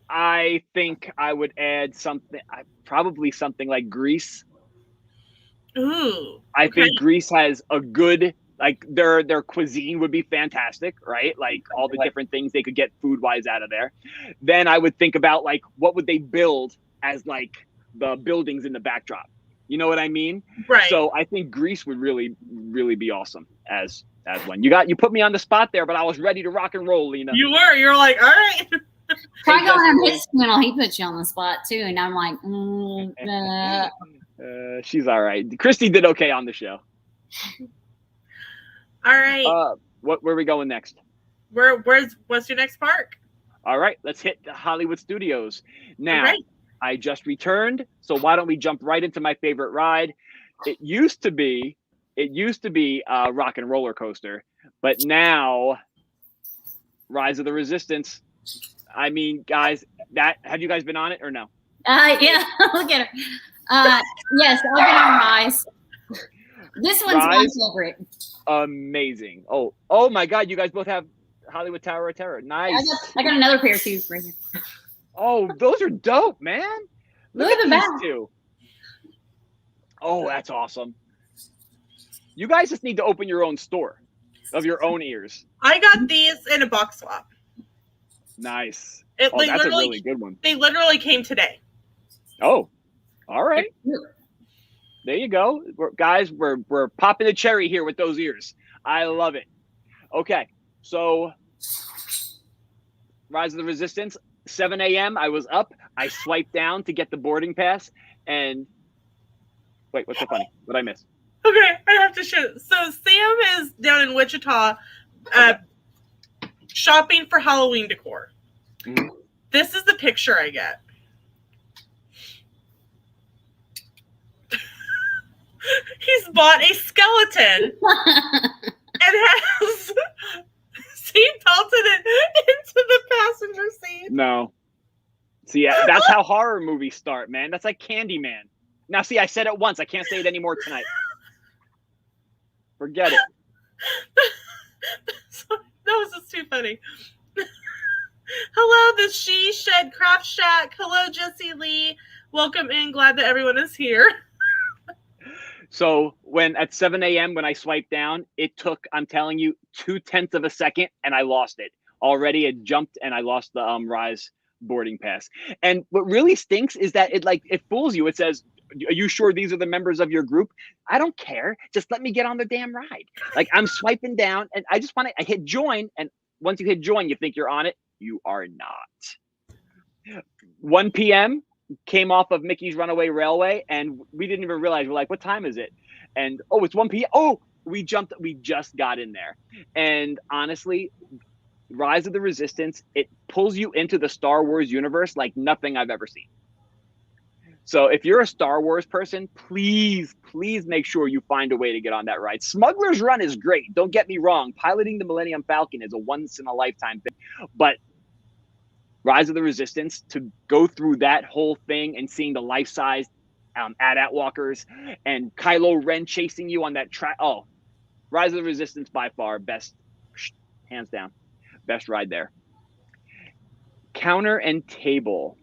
[SPEAKER 2] I think I would add probably something like Greece.
[SPEAKER 1] Ooh.
[SPEAKER 2] I think Greece has a good Like their cuisine would be fantastic, right? Like all the different things they could get food wise out of there. Then I would think about like what would they build as like the buildings in the backdrop. You know what I mean?
[SPEAKER 1] Right.
[SPEAKER 2] So I think Greece would really, really be awesome as one. You put me on the spot there, but I was ready to rock and roll, Lena.
[SPEAKER 1] You were. You're like, all right.
[SPEAKER 3] Try going on his channel. He puts you on the spot too, and I'm like,
[SPEAKER 2] she's all right. Christy did okay on the show.
[SPEAKER 1] All right.
[SPEAKER 2] Where are we going next?
[SPEAKER 1] What's your next park?
[SPEAKER 2] All right, let's hit the Hollywood Studios. Now,
[SPEAKER 1] right.
[SPEAKER 2] I just returned, so why don't we jump right into my favorite ride? It used to be a Rock and Roller Coaster, but now Rise of the Resistance. I mean, guys, have you guys been on it or no?
[SPEAKER 3] Yeah, look at her. Yes, I've been on Rise. This one's my favorite.
[SPEAKER 2] Amazing. Oh my God, you guys both have Hollywood Tower of Terror. Nice.
[SPEAKER 3] I got another pair too right here.
[SPEAKER 2] Oh, those are dope, man.
[SPEAKER 3] Look at the
[SPEAKER 2] these
[SPEAKER 3] back.
[SPEAKER 2] two. Oh, that's awesome. You guys just need to open your own store of your own ears.
[SPEAKER 1] I got these in a box swap.
[SPEAKER 2] Nice.
[SPEAKER 1] That's
[SPEAKER 2] a really good one.
[SPEAKER 1] They literally came today.
[SPEAKER 2] Oh, all right. There you go. Guys, we're popping the cherry here with those ears. I love it. Okay, so Rise of the Resistance, 7 a.m. I was up. I swiped down to get the boarding pass. And wait, what's so funny? What did I miss?
[SPEAKER 1] Okay, I have to show. So Sam is down in Wichita shopping for Halloween decor.
[SPEAKER 2] Mm-hmm.
[SPEAKER 1] This is the picture I get. He's bought a skeleton and has seatbelted it into the passenger seat.
[SPEAKER 2] No. See, that's how horror movies start, man. That's like Candyman. Now, see, I said it once. I can't say it anymore tonight. Forget it.
[SPEAKER 1] That was just too funny. Hello, the She Shed Craft Shack. Hello, Jesse Lee. Welcome in. Glad that everyone is here.
[SPEAKER 2] So at 7 a.m. when I swiped down, it took, I'm telling you, 0.2 of a second, and I lost it. Already it jumped, and I lost the Rise boarding pass. And what really stinks is that it fools you. It says, are you sure these are the members of your group? I don't care. Just let me get on the damn ride. Like, I'm swiping down, and I hit join, and once you hit join, you think you're on it. You are not. 1 p.m. came off of Mickey's Runaway Railway, and we didn't even realize. We're like, what time is it? And it's 1 p.m. Oh, we just got in there. And honestly, Rise of the Resistance, it pulls you into the Star Wars universe like nothing I've ever seen. So if you're a Star Wars person, please make sure you find a way to get on that ride. Smuggler's Run is great. Don't get me wrong. Piloting the Millennium Falcon is a once-in-a-lifetime thing. But Rise of the Resistance, to go through that whole thing and seeing the life-size AT-AT walkers and Kylo Ren chasing you on that track. Oh, Rise of the Resistance by far best, hands down, best ride there. Counter and table.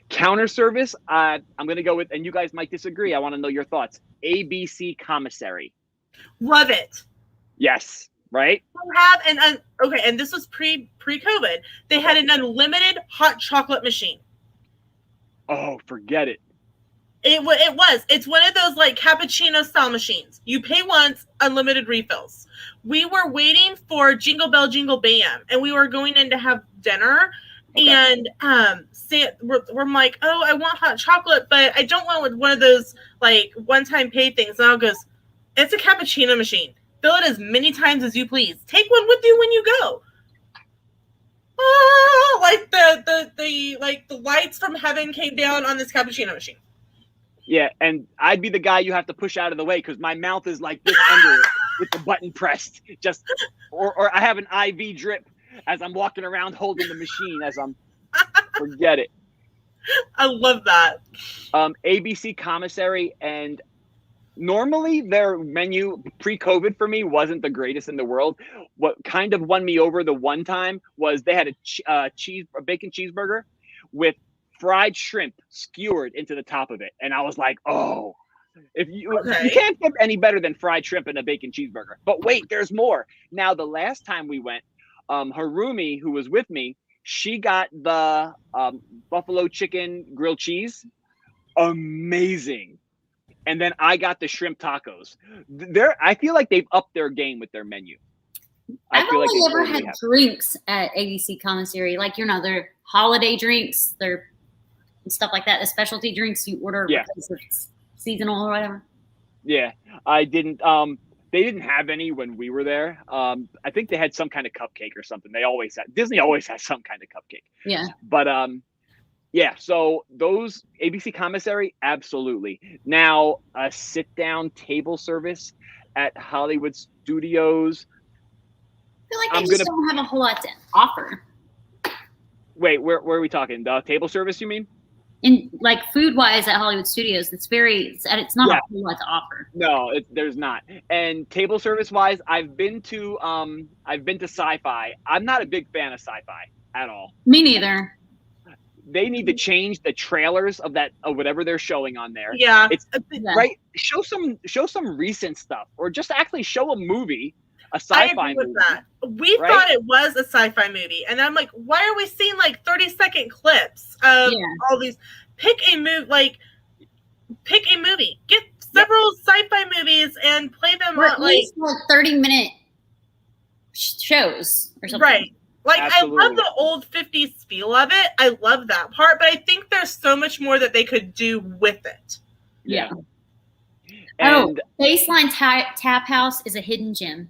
[SPEAKER 2] Counter service, I'm going to go with, and you guys might disagree. I want to know your thoughts. ABC Commissary.
[SPEAKER 1] Love it.
[SPEAKER 2] Yes, right?
[SPEAKER 1] And this was pre-COVID. They had an unlimited hot chocolate machine.
[SPEAKER 2] Oh, forget it.
[SPEAKER 1] It was. It's one of those like cappuccino style machines. You pay once, unlimited refills. We were waiting for Jingle Bell Jingle Bam, and we were going in to have dinner. Okay. And we're like, oh, I want hot chocolate, but I don't want one of those like one-time pay things. And Al goes, it's a cappuccino machine. Fill it as many times as you please. Take one with you when you go. Oh, like the lights from heaven came down on this cappuccino machine.
[SPEAKER 2] Yeah, and I'd be the guy you have to push out of the way because my mouth is like this under it with the button pressed. Or I have an IV drip as I'm walking around holding the machine as I'm forget it.
[SPEAKER 1] I love that.
[SPEAKER 2] ABC Commissary, and normally their menu pre-COVID for me wasn't the greatest in the world. What kind of won me over the one time was they had a bacon cheeseburger with fried shrimp skewered into the top of it. And I was like, oh, If you
[SPEAKER 1] Okay.
[SPEAKER 2] you can't get any better than fried shrimp and a bacon cheeseburger. But wait, there's more. Now, the last time we went, Harumi, who was with me, she got the buffalo chicken grilled cheese. Amazing. And then I got the shrimp tacos. I feel like they've upped their game with their menu.
[SPEAKER 3] I've
[SPEAKER 2] feel like
[SPEAKER 3] only
[SPEAKER 2] they
[SPEAKER 3] ever
[SPEAKER 2] totally
[SPEAKER 3] had
[SPEAKER 2] have.
[SPEAKER 3] drinks at ABC Commissary, like their holiday drinks, their stuff like that. The specialty drinks you order because it's seasonal or whatever.
[SPEAKER 2] Yeah, I didn't. They didn't have any when we were there. I think they had some kind of cupcake or something. Disney always has some kind of cupcake.
[SPEAKER 3] Yeah.
[SPEAKER 2] But yeah. So those ABC Commissary, absolutely. Now a sit-down table service at Hollywood Studios.
[SPEAKER 3] I feel like they just don't have a whole lot to offer.
[SPEAKER 2] Wait, where are we talking? The table service, you mean?
[SPEAKER 3] And like food-wise at Hollywood Studios, it's not a whole lot to offer.
[SPEAKER 2] No, there's not. And table service-wise, I've been to Sci-Fi. I'm not a big fan of Sci-Fi at all.
[SPEAKER 3] Me neither.
[SPEAKER 2] They need to change the trailers of whatever they're showing on there.
[SPEAKER 1] Yeah.
[SPEAKER 2] It's right. Show some recent stuff, or just actually show a movie. A sci-fi
[SPEAKER 1] I agree with
[SPEAKER 2] movie.
[SPEAKER 1] that. We thought it was a sci-fi movie, and I'm like, why are we seeing like 30-second clips of all these? Pick a movie. Get several sci-fi movies and play them
[SPEAKER 3] at least 30-minute shows or something.
[SPEAKER 1] Right. Like,
[SPEAKER 2] Absolutely.
[SPEAKER 1] I love the old 50s feel of it. I love that part, but I think there's so much more that they could do with it.
[SPEAKER 3] Yeah.
[SPEAKER 2] And
[SPEAKER 3] Baseline Tap House is a hidden gem.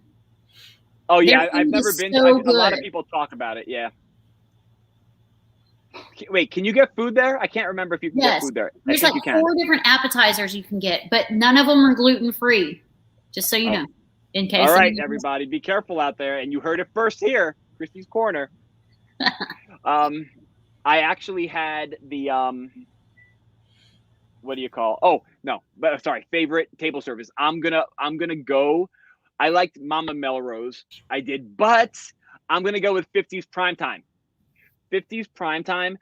[SPEAKER 2] oh yeah,
[SPEAKER 3] Their
[SPEAKER 2] I've
[SPEAKER 3] food
[SPEAKER 2] never
[SPEAKER 3] is
[SPEAKER 2] been.
[SPEAKER 3] so
[SPEAKER 2] A lot of
[SPEAKER 3] good.
[SPEAKER 2] people talk about it. Yeah. Wait, can you get food there? I can't remember if you can get food there.
[SPEAKER 3] There's
[SPEAKER 2] I
[SPEAKER 3] like
[SPEAKER 2] think you can.
[SPEAKER 3] 4 different appetizers you can get, but none of them are gluten-free. Just so you know, in case.
[SPEAKER 2] All right, everybody, be careful out there. And you heard it first here, Christy's Corner. I actually had the what do you call? Oh no, but sorry, favorite table service. I'm gonna go. I liked Mama Melrose. I did, but I'm gonna go with 50s Primetime. 50s Primetime.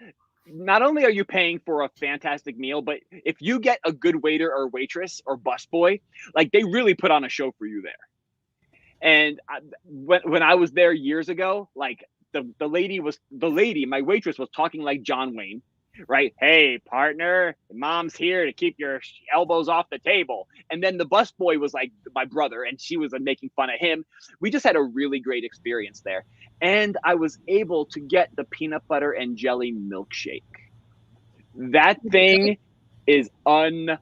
[SPEAKER 2] Not only are you paying for a fantastic meal, but if you get a good waiter or waitress or busboy, like they really put on a show for you there. And when I was there years ago, like the lady, my waitress was talking like John Wayne, right? Hey, partner, mom's here to keep your elbows off the table. And then the busboy was like my brother, and she was making fun of him. We just had a really great experience there. And I was able to get the peanut butter and jelly milkshake. That thing is unbelievable.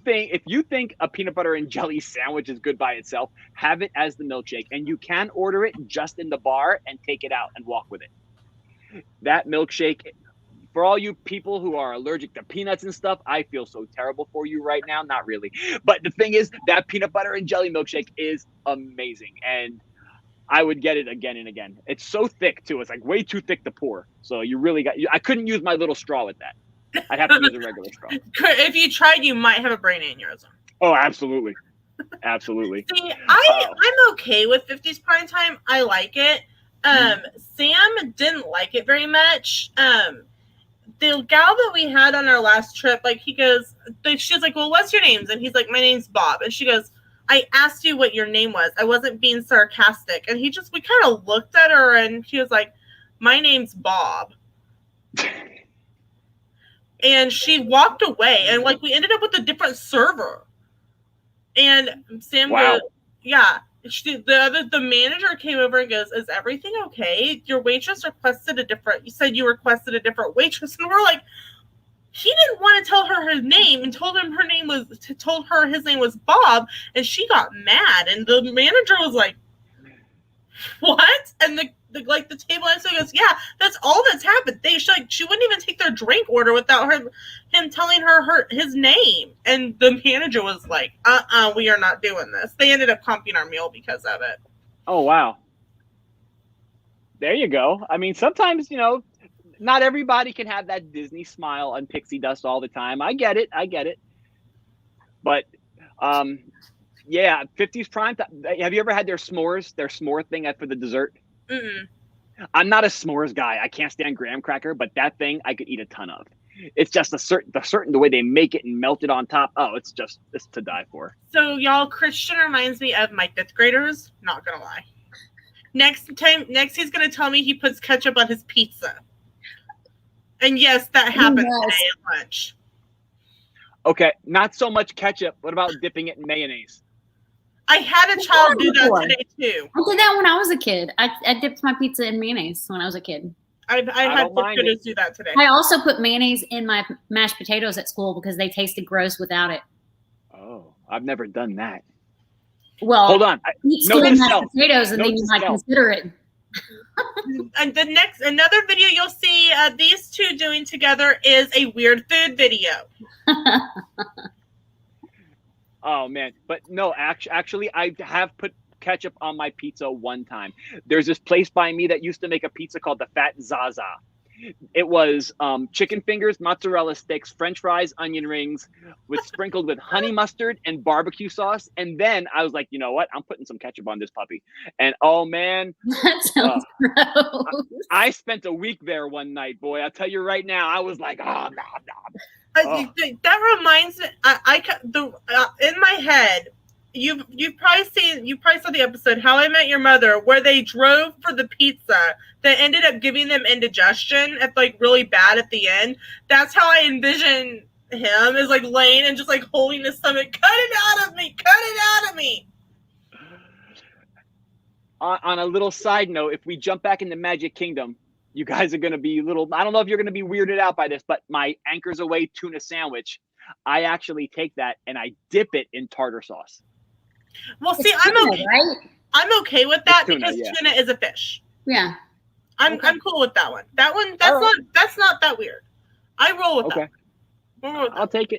[SPEAKER 2] If you think a peanut butter and jelly sandwich is good by itself, have it as the milkshake. And you can order it just in the bar and take it out and walk with it. That milkshake, for all you people who are allergic to peanuts and stuff, I feel so terrible for you right now. Not really. But the thing is, that peanut butter and jelly milkshake is amazing. And I would get it again and again. It's so thick too. It's like way too thick to pour. So I couldn't use my little straw with that. I'd have to use a regular straw.
[SPEAKER 1] If you tried, you might have a brain aneurysm.
[SPEAKER 2] Oh, absolutely. Absolutely.
[SPEAKER 1] See, I'm okay with 50s Primetime. I like it. Sam didn't like it very much. The gal that we had on our last trip, like she was like, well, what's your names? And he's like, my name's Bob. And she goes, I asked you what your name was. I wasn't being sarcastic. And we kind of looked at her and she was like, my name's Bob. And she walked away and like we ended up with a different server. And Sam goes, yeah. The manager came over and goes, is everything okay? Your waitress you said you requested a different waitress. And we're like, he didn't want to tell her his name and told her his name was Bob, and she got mad. And the manager was like, what? And the table answer goes, yeah, that's all that's happened. She wouldn't even take their drink order without him telling her his name. And the manager was like, we are not doing this. They ended up comping our meal because of it.
[SPEAKER 2] Oh, wow. There you go. I mean, sometimes, not everybody can have that Disney smile and pixie dust all the time. I get it. But, yeah, 50s Primetime. Have you ever had their s'more thing for the dessert?
[SPEAKER 1] Mm-mm.
[SPEAKER 2] I'm not a s'mores guy. I can't stand graham cracker, but that thing I could eat a ton of. It's just the way they make it and melt it on top. Oh, it's to die for.
[SPEAKER 1] So y'all, Christian reminds me of my 5th graders. Not gonna lie. Next he's gonna tell me he puts ketchup on his pizza. And yes, that happened today at lunch.
[SPEAKER 2] Okay, not so much ketchup. What about dipping it in mayonnaise?
[SPEAKER 1] I had a child do that today too.
[SPEAKER 3] I did that when I was a kid. I dipped my pizza in mayonnaise when I was a kid.
[SPEAKER 1] I had 5th graders do that today.
[SPEAKER 3] I also put mayonnaise in my mashed potatoes at school because they tasted gross without it.
[SPEAKER 2] Oh, I've never done that.
[SPEAKER 3] Well,
[SPEAKER 2] hold on.
[SPEAKER 3] Eat school mashed potatoes and then you might consider it.
[SPEAKER 1] And another video you'll see these two doing together is a weird food video.
[SPEAKER 2] Oh man, but no, actually, I have put ketchup on my pizza one time. There's this place by me that used to make a pizza called the Fat Zaza. It was chicken fingers, mozzarella sticks, French fries, onion rings, sprinkled with honey mustard and barbecue sauce. And then I was like, you know what? I'm putting some ketchup on this puppy. And oh man,
[SPEAKER 3] that sounds gross.
[SPEAKER 2] I spent a week there one night, boy. I'll tell you right now, I was like, oh no.
[SPEAKER 1] That reminds me. In my head, you probably saw the episode How I Met Your Mother, where they drove for the pizza that ended up giving them indigestion. It's like really bad at the end. That's how I envision him, is like laying and just like holding his stomach. Cut it out of me! Cut it out of me!
[SPEAKER 2] On a little side note, if we jump back into Magic Kingdom, you guys are going to be I don't know if you're going to be weirded out by this, but my Anchors Away tuna sandwich, I actually take that and I dip it in tartar sauce.
[SPEAKER 1] Well, see, I'm okay with that because tuna is a fish.
[SPEAKER 3] Yeah.
[SPEAKER 1] I'm cool with that one. That's not that weird. I roll with that.
[SPEAKER 2] I'll take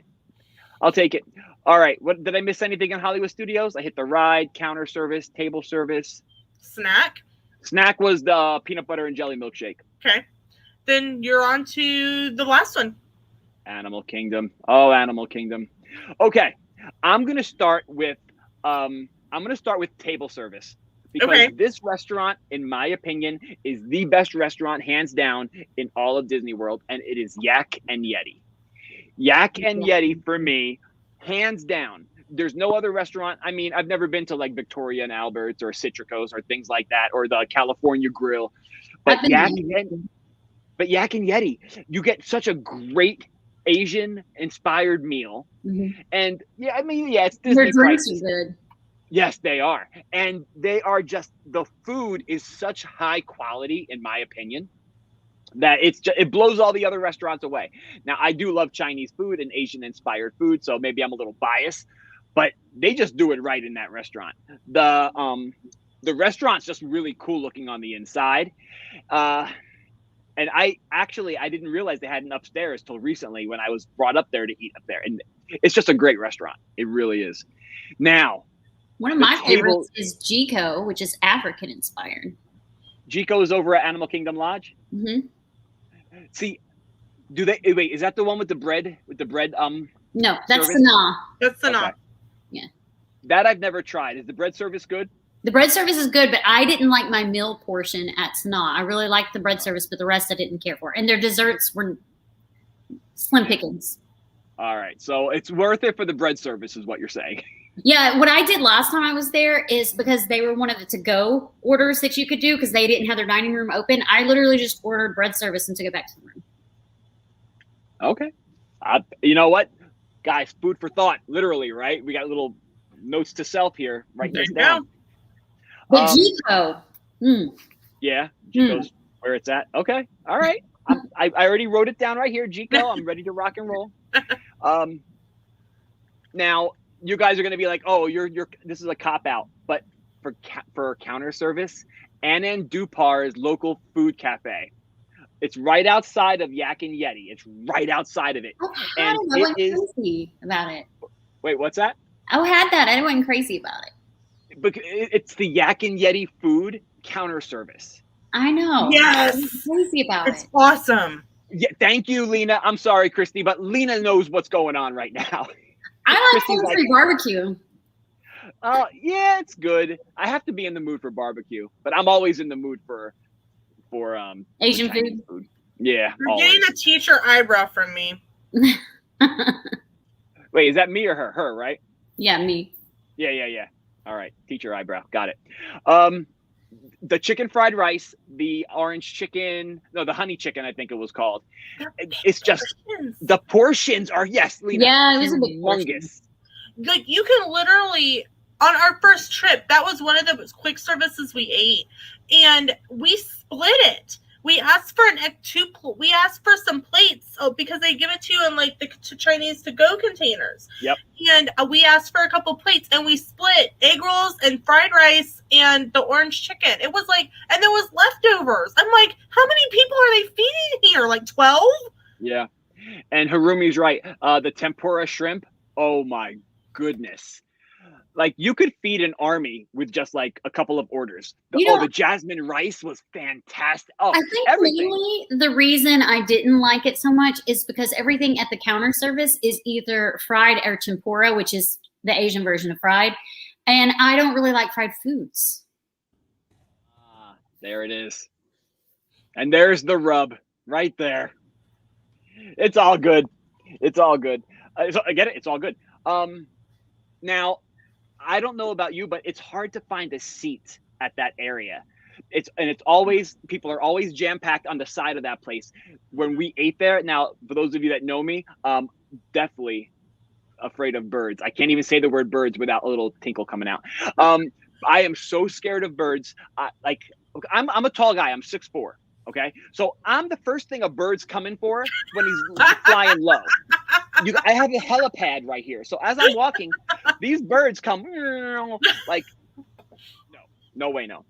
[SPEAKER 2] it. All right. What did I miss anything in Hollywood Studios? I hit the ride, counter service, table service.
[SPEAKER 1] Snack
[SPEAKER 2] was the peanut butter and jelly milkshake.
[SPEAKER 1] Okay. Then you're on to the last one.
[SPEAKER 2] Animal Kingdom. Oh, Animal Kingdom. Okay. I'm going to start with table service. Because this restaurant, in my opinion, is the best restaurant, hands down, in all of Disney World, and it is Yak and Yeti. Yak and Yeti, for me, hands down. There's no other restaurant. I mean, I've never been to like Victoria and Albert's or Citrico's or things like that, or the California Grill. But Yak and Yeti, you get such a great Asian-inspired meal. Mm-hmm. And it's Disney.
[SPEAKER 3] Their drinks are good.
[SPEAKER 2] Yes, they are. And they are the food is such high quality, in my opinion, that it blows all the other restaurants away. Now, I do love Chinese food and Asian inspired food, so maybe I'm a little biased, but they just do it right in that restaurant. The restaurant's just really cool looking on the inside. And I didn't realize they had an upstairs till recently when I was brought up there to eat up there. And it's just a great restaurant. It really is. Now,
[SPEAKER 3] one of my favorites is Jico, which is African inspired.
[SPEAKER 2] Jico is over at Animal Kingdom Lodge.
[SPEAKER 3] Mm-hmm.
[SPEAKER 2] See, is that the one with the bread?
[SPEAKER 3] No, that's Sanaa.
[SPEAKER 1] That's Sanaa.
[SPEAKER 2] Okay.
[SPEAKER 3] Yeah.
[SPEAKER 2] That I've never tried. Is the bread service good?
[SPEAKER 3] The bread service is good, but I didn't like my meal portion at Sanaa. I really liked the bread service, but the rest I didn't care for. And their desserts were slim pickings.
[SPEAKER 2] All right. So it's worth it for the bread service is what you're saying.
[SPEAKER 3] Yeah, what I did last time I was there is because they were one of the to-go orders that you could do because they didn't have their dining room open. I literally just ordered bread service and took it back to the room.
[SPEAKER 2] Okay. You know what? Guys, food for thought, literally, right? We got little notes to self here. Write this down.
[SPEAKER 3] But Jico.
[SPEAKER 2] Yeah, Jico's where it's at. Okay. All right. I already wrote it down right here, Jico. I'm ready to rock and roll. Now, you guys are going to be like, oh, this is a cop-out. But for counter service, Anand Dupar's local food cafe. It's right outside of Yak and Yeti. It's right outside of it.
[SPEAKER 3] I went crazy about it.
[SPEAKER 2] Wait, what's that?
[SPEAKER 3] I had that. I went crazy about it.
[SPEAKER 2] But it's the Yak and Yeti food counter service.
[SPEAKER 3] I know.
[SPEAKER 1] Yes.
[SPEAKER 3] I'm crazy about it.
[SPEAKER 1] It's awesome.
[SPEAKER 2] Yeah, thank you, Lena. I'm sorry, Christy, but Lena knows what's going on right now.
[SPEAKER 3] I like country barbecue.
[SPEAKER 2] Oh, yeah, it's good. I have to be in the mood for barbecue, but I'm always in the mood for
[SPEAKER 3] Asian food.
[SPEAKER 2] Yeah.
[SPEAKER 1] You're
[SPEAKER 2] Always.
[SPEAKER 1] getting a teacher eyebrow from me.
[SPEAKER 2] Wait, is that me or her? Her, right?
[SPEAKER 3] Yeah, me.
[SPEAKER 2] Yeah. All right. Teacher eyebrow. Got it. The chicken fried rice, the orange chicken, no, the honey chicken, I think it was called. It's just the portions are Lena.
[SPEAKER 3] Yeah, it was a big portion.
[SPEAKER 2] Humongous.
[SPEAKER 1] Like you can literally on our first trip, that was one of the quick services we ate, and we split it. We asked for we asked for some plates because they give it to you in like the Chinese to-go containers.
[SPEAKER 2] Yep.
[SPEAKER 1] And we asked for a couple plates, and we split egg rolls and fried rice and the orange chicken. It was like, and there was leftovers. I'm like, how many people are they feeding here? Like 12?
[SPEAKER 2] Yeah. And Harumi's right. The tempura shrimp. Oh my goodness. Like you could feed an army with just like a couple of orders. The jasmine rice was fantastic. Oh,
[SPEAKER 3] I think
[SPEAKER 2] everything.
[SPEAKER 3] mainly the reason I didn't like it so much is because everything at the counter service is either fried or tempura, which is the Asian version of fried. And I don't really like fried foods.
[SPEAKER 2] There it is. And there's the rub right there. It's all good. It's all good. I get it. It's all good. Now, I don't know about you, but it's hard to find a seat at that area. It's always, people are always jam-packed on the side of that place. When we ate there, now, for those of you that know me, definitely afraid of birds. I can't even say the word birds without a little tinkle coming out. I am so scared of birds. I'm a tall guy. I'm 6'4". Okay, so I'm the first thing a bird's coming for when he's flying low. I have a helipad right here, so as I'm walking, these birds come like, no way, no.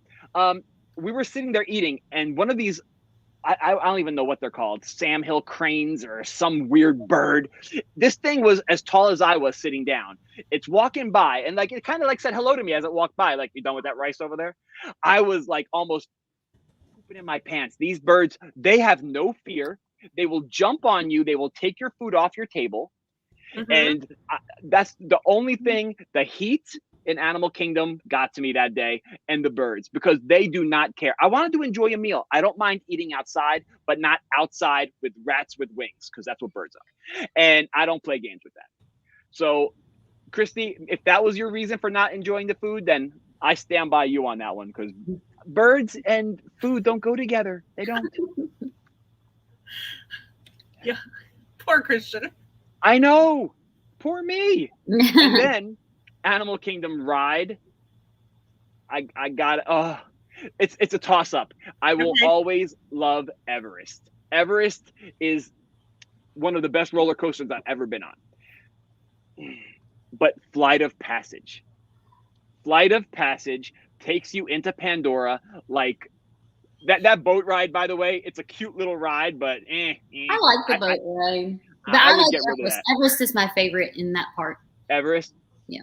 [SPEAKER 2] We were sitting there eating, and one of these, I don't even know what they're called, Sandhill cranes or some weird bird. This thing was as tall as I was sitting down. It's walking by, and like it kind of like said hello to me as it walked by. Like, you done with that rice over there? I was like almost in my pants. These birds, they have no fear. They will jump on you. They will take your food off your table. Mm-hmm. And that's the only thing, the heat in Animal Kingdom got to me that day, and the birds, because they do not care. I wanted to enjoy a meal. I don't mind eating outside, but not outside with rats with wings, because that's what birds are. And I don't play games with that. So, Christy, if that was your reason for not enjoying the food, then I stand by you on that one, because birds and food don't go together. They don't.
[SPEAKER 1] Yeah. Poor Christian.
[SPEAKER 2] I know. Poor me. And then Animal Kingdom ride. I got it. It's a toss up. I will always love Everest. Everest is one of the best roller coasters I've ever been on. But Flight of Passage. Flight of Passage takes you into Pandora. Like that boat ride, by the way, it's a cute little ride, but I
[SPEAKER 3] like the boat ride. But I like Everest. Everest is my favorite in that part.
[SPEAKER 2] Everest?
[SPEAKER 3] Yeah.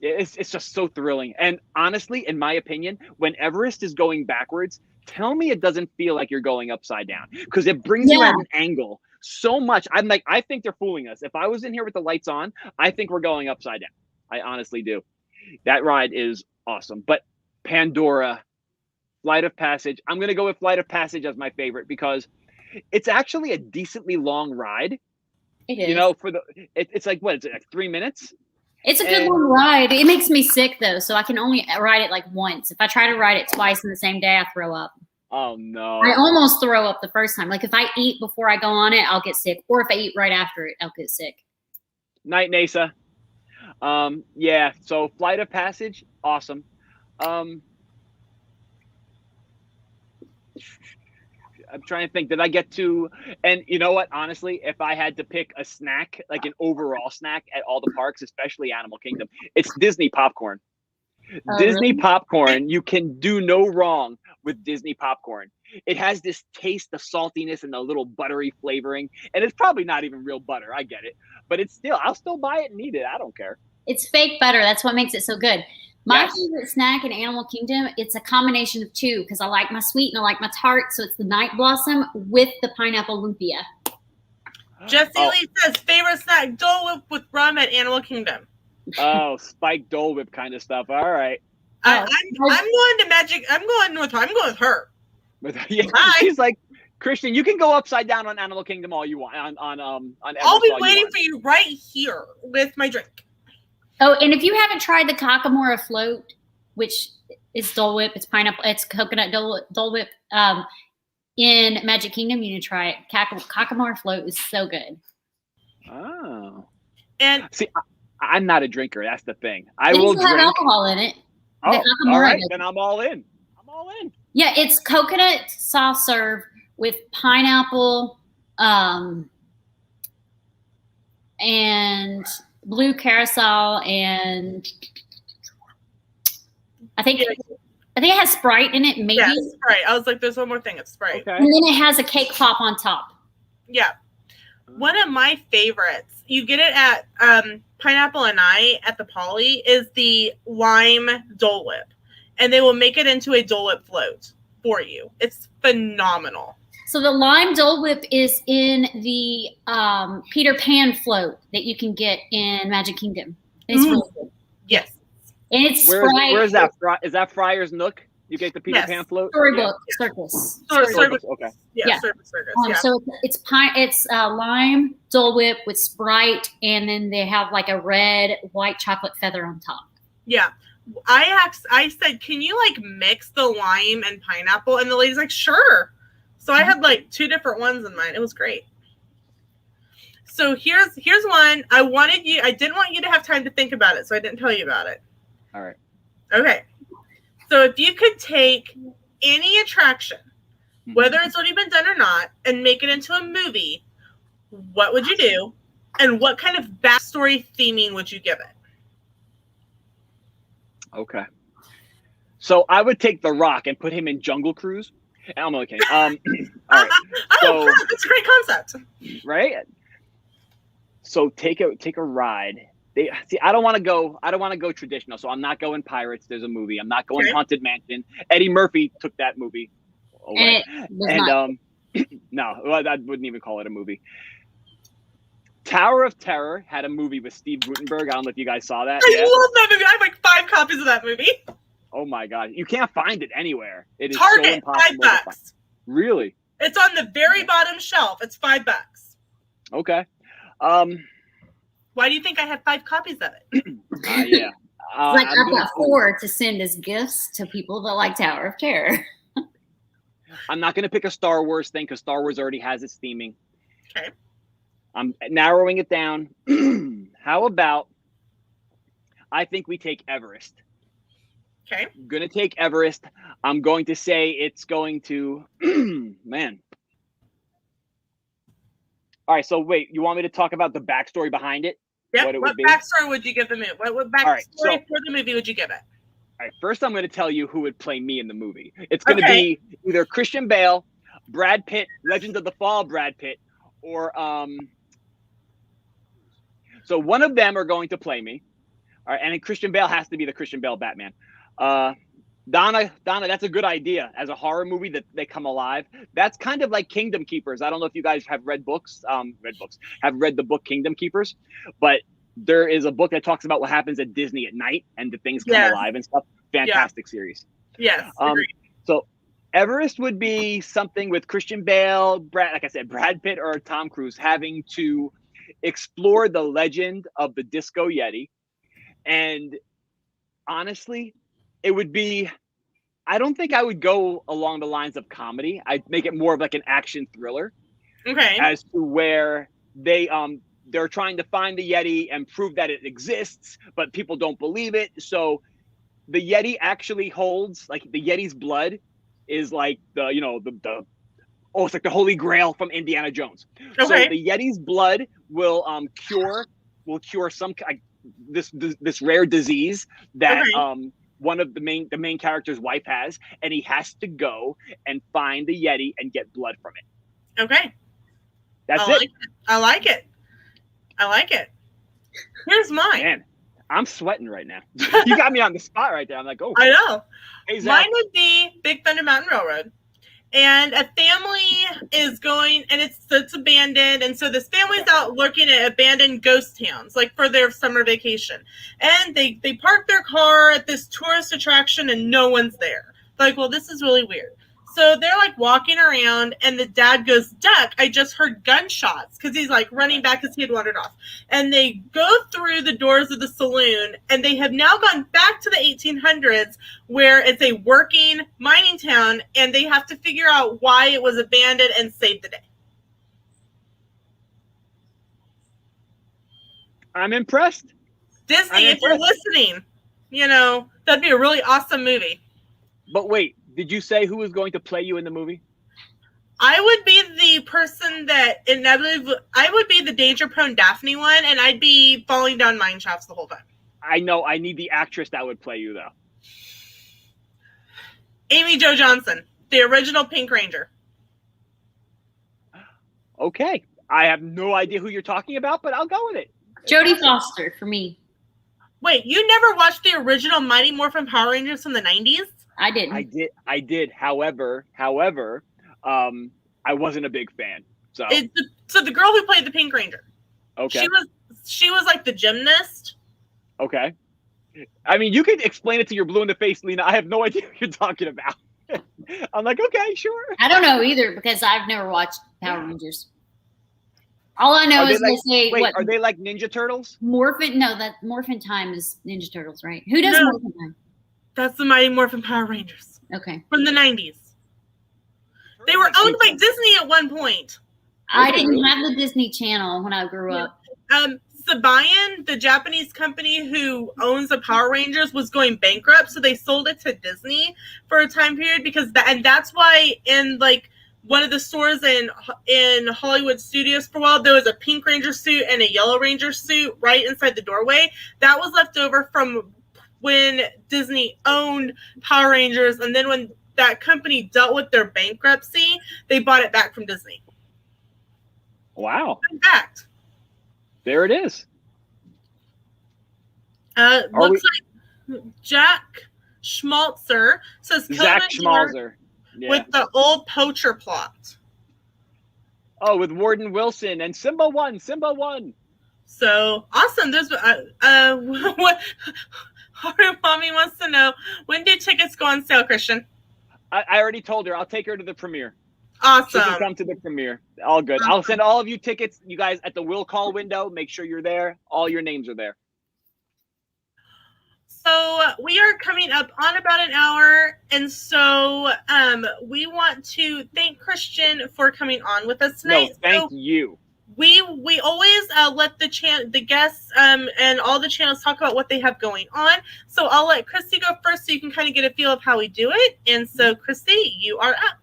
[SPEAKER 2] It's just so thrilling. And honestly, in my opinion, when Everest is going backwards, tell me it doesn't feel like you're going upside down, because it brings you at an angle so much. I'm like, I think they're fooling us. If I was in here with the lights on, I think we're going upside down. I honestly do. That ride is awesome. But Pandora, Flight of Passage, I'm going to go with Flight of Passage as my favorite, because it's actually a decently long ride.
[SPEAKER 3] It is.
[SPEAKER 2] You know, it's like, what is it, like 3 minutes?
[SPEAKER 3] It's a good long ride. It makes me sick, though, so I can only ride it like once. If I try to ride it twice in the same day, I throw up.
[SPEAKER 2] Oh, no.
[SPEAKER 3] I almost throw up the first time. Like, if I eat before I go on it, I'll get sick. Or if I eat right after it, I'll get sick.
[SPEAKER 2] Night, Nasa. Yeah, so Flight of Passage, awesome. I'm trying to think, did I get to, and you know what, honestly, if I had to pick a snack, like an overall snack at all the parks, especially Animal Kingdom, it's Disney popcorn. Disney popcorn, you can do no wrong with Disney popcorn. It has this taste, the saltiness and the little buttery flavoring, and it's probably not even real butter, I get it, but I'll still buy it and eat it, I don't care.
[SPEAKER 3] It's fake butter, that's what makes it so good. My favorite snack in Animal Kingdom, it's a combination of two, because I like my sweet and I like my tart. So it's the Night Blossom with the pineapple lumpia.
[SPEAKER 1] Jesse Lee says favorite snack, Dole Whip with rum at Animal Kingdom.
[SPEAKER 2] Oh, spiked Dole Whip kind of stuff. All right.
[SPEAKER 1] I'm going to Magic. I'm going with her.
[SPEAKER 2] Yeah, she's like, Christian, you can go upside down on Animal Kingdom all you want. On Everest
[SPEAKER 1] I'll be
[SPEAKER 2] all you
[SPEAKER 1] waiting
[SPEAKER 2] want.
[SPEAKER 1] for you right here with my drink.
[SPEAKER 3] Oh, and if you haven't tried the Kakamora float, which is Dole Whip, it's pineapple, it's coconut Dole Whip. In Magic Kingdom, you need to try it. Kakamora float is so good.
[SPEAKER 2] Oh.
[SPEAKER 1] And
[SPEAKER 2] see, I'm not a drinker. That's the thing. I
[SPEAKER 3] It
[SPEAKER 2] will
[SPEAKER 3] doesn't have
[SPEAKER 2] drink.
[SPEAKER 3] alcohol in it.
[SPEAKER 2] Oh,
[SPEAKER 3] The
[SPEAKER 2] all
[SPEAKER 3] Kakamora
[SPEAKER 2] right.
[SPEAKER 3] does.
[SPEAKER 2] Then I'm all in. I'm all in.
[SPEAKER 3] Yeah, it's coconut soft serve with pineapple and blue carousel, and I think it has Sprite in it, maybe.
[SPEAKER 1] yeah, Sprite. I was like, there's one more thing. It's Sprite.
[SPEAKER 2] Okay.
[SPEAKER 3] And then it has a cake pop on top.
[SPEAKER 1] Yeah. One of my favorites, you get it at Pineapple and I at the Poly, is the lime Dole Whip. And they will make it into a Dole Whip float for you. It's phenomenal.
[SPEAKER 3] So the lime Dole Whip is in the Peter Pan float that you can get in Magic Kingdom. It's really good.
[SPEAKER 1] Yes.
[SPEAKER 3] And it's
[SPEAKER 2] Where's
[SPEAKER 3] Sprite.
[SPEAKER 2] that? Is that Friar's Nook? You get the Peter
[SPEAKER 1] Yes.
[SPEAKER 2] Pan float?
[SPEAKER 3] Storybook Circus.
[SPEAKER 1] Storybook.
[SPEAKER 2] Okay.
[SPEAKER 1] Yeah.
[SPEAKER 3] Yeah.
[SPEAKER 1] Circus.
[SPEAKER 3] So it's lime Dole Whip with Sprite, and then they have like a red white chocolate feather on top.
[SPEAKER 1] Yeah. I said, can you like mix the lime and pineapple? And the lady's like, sure. So I had like 2 different ones in mine. It was great. So here's one. I didn't want you to have time to think about it, so I didn't tell you about it.
[SPEAKER 2] All right.
[SPEAKER 1] Okay. So if you could take any attraction, whether it's already been done or not, and make it into a movie, what would you do? And what kind of backstory theming would you give it?
[SPEAKER 2] Okay. So I would take The Rock and put him in Jungle Cruise. I'm only kidding. All right. So,
[SPEAKER 1] that's a great concept.
[SPEAKER 2] right? So take a ride. I don't want to go traditional. So I'm not going Pirates. There's a movie. I'm not going Haunted Mansion. Eddie Murphy took that movie away. No, well, I wouldn't even call it a movie. Tower of Terror had a movie with Steve Guttenberg. I don't know if you guys saw that.
[SPEAKER 1] I love that movie. I have like 5 copies of that movie.
[SPEAKER 2] Oh my God. You can't find it anywhere. It is
[SPEAKER 1] Target,
[SPEAKER 2] so impossible to find.
[SPEAKER 1] $5.
[SPEAKER 2] Really?
[SPEAKER 1] It's on the very bottom shelf. It's $5.
[SPEAKER 2] Okay.
[SPEAKER 1] Why do you think I have 5 copies of it?
[SPEAKER 2] Yeah.
[SPEAKER 3] Like I've got 4 to send as gifts to people that like Tower of Terror.
[SPEAKER 2] I'm not going to pick a Star Wars thing because Star Wars already has its theming.
[SPEAKER 1] Okay.
[SPEAKER 2] I'm narrowing it down. How about I think we take Everest.
[SPEAKER 1] Okay.
[SPEAKER 2] I'm going to take Everest. I'm going to say it's going to, man. All right. So wait, you want me to talk about the backstory behind it?
[SPEAKER 1] Yep. What backstory would you give the movie? What backstory for the movie would you give it?
[SPEAKER 2] All right. First, I'm going to tell you who would play me in the movie. It's going to be either Christian Bale, Brad Pitt, Legends of the Fall Brad Pitt, or so one of them are going to play me. All right, and then Christian Bale has to be the Christian Bale Batman. Donna, that's a good idea. As a horror movie that they come alive. That's kind of like Kingdom Keepers. I don't know if you guys have read books, have read the book Kingdom Keepers, but there is a book that talks about what happens at Disney at night and the things come alive and stuff. Fantastic series.
[SPEAKER 1] Yes.
[SPEAKER 2] So Everest would be something with Christian Bale, Brad Pitt or Tom Cruise having to explore the legend of the Disco Yeti. And honestly, it would be, I don't think I would go along the lines of comedy. I'd make it more of like an action thriller.
[SPEAKER 1] Okay.
[SPEAKER 2] As to where they're trying to find the Yeti and prove that it exists, but people don't believe it. So the Yeti actually holds, like the Yeti's blood is like it's like the Holy Grail from Indiana Jones.
[SPEAKER 1] Okay.
[SPEAKER 2] So the Yeti's blood will cure some this rare disease that one of the main character's wife has, and he has to go and find the Yeti and get blood from it.
[SPEAKER 1] Okay.
[SPEAKER 2] That's it.
[SPEAKER 1] I like it. Here's mine.
[SPEAKER 2] Man, I'm sweating right now. You got me on the spot right there. I'm like, oh.
[SPEAKER 1] I know.
[SPEAKER 2] Hey, Zach.
[SPEAKER 1] Mine would be Big Thunder Mountain Railroad. And a family is going, and it's abandoned. And so this family's out looking at abandoned ghost towns, like for their summer vacation. And they park their car at this tourist attraction and no one's there. Like, well, this is really weird. So they're like walking around, and the dad goes, "Duck, I just heard gunshots," because he's like running back because he had wandered off. And they go through the doors of the saloon, and they have now gone back to the 1800s, where it's a working mining town, and they have to figure out why it was abandoned and save the day.
[SPEAKER 2] I'm impressed.
[SPEAKER 1] Disney, if you're listening, you know, that'd be a really awesome movie.
[SPEAKER 2] But wait, did you say who was going to play you in the movie?
[SPEAKER 1] I would be the person that inevitably, I would be the danger-prone Daphne one, and I'd be falling down mine shafts the whole time.
[SPEAKER 2] I know. I need the actress that would play you, though.
[SPEAKER 1] Amy Jo Johnson, the original Pink Ranger.
[SPEAKER 2] Okay. I have no idea who you're talking about, but I'll go with it.
[SPEAKER 3] Jodie Foster for me.
[SPEAKER 1] Wait, you never watched the original Mighty Morphin Power Rangers from the 90s?
[SPEAKER 3] I didn't.
[SPEAKER 2] I did. However, I wasn't a big fan. So
[SPEAKER 1] the girl who played the Pink Ranger.
[SPEAKER 2] Okay.
[SPEAKER 1] She was like the gymnast.
[SPEAKER 2] Okay. I mean, you could explain it to your blue in the face, Lena. I have no idea what you're talking about. I'm like, okay, sure.
[SPEAKER 3] I don't know either because I've never watched Power Rangers. All I know is they say
[SPEAKER 2] wait, are they like Ninja Turtles?
[SPEAKER 3] Morphin? No, that Morphin Time is Ninja Turtles, right? Who does
[SPEAKER 1] No.
[SPEAKER 3] Morphin Time?
[SPEAKER 1] That's the Mighty Morphin Power Rangers.
[SPEAKER 3] Okay.
[SPEAKER 1] From the 90s. They were owned by Disney at one point.
[SPEAKER 3] I didn't have the Disney Channel when I grew up.
[SPEAKER 1] Sabayan, the Japanese company who owns the Power Rangers, was going bankrupt, so they sold it to Disney for a time period and that's why in like one of the stores in Hollywood studios for a while, there was a Pink Ranger suit and a Yellow Ranger suit right inside the doorway. That was left over from when Disney owned Power Rangers, and then when that company dealt with their bankruptcy, they bought it back from Disney.
[SPEAKER 2] Wow.
[SPEAKER 1] In fact.
[SPEAKER 2] There it is.
[SPEAKER 1] Looks like Jack Schmaltzer says
[SPEAKER 2] Zach Schmalzer. Yeah.
[SPEAKER 1] With the old poacher plot.
[SPEAKER 2] Oh, with Warden Wilson and Simba won.
[SPEAKER 1] So awesome. There's what Haru Mommy wants to know, when do tickets go on sale, Christian?
[SPEAKER 2] I already told her. I'll take her to the premiere.
[SPEAKER 1] Awesome.
[SPEAKER 2] She can come to the premiere. All good. I'll send all of you tickets. You guys at the will call window. Make sure you're there. All your names are there.
[SPEAKER 1] So we are coming up on about an hour, and so we want to thank Christian for coming on with us tonight.
[SPEAKER 2] No, thank you.
[SPEAKER 1] We always let the guests and all the channels talk about what they have going on. So I'll let Christy go first, so you can kind of get a feel of how we do it. And so, Christy, you are up.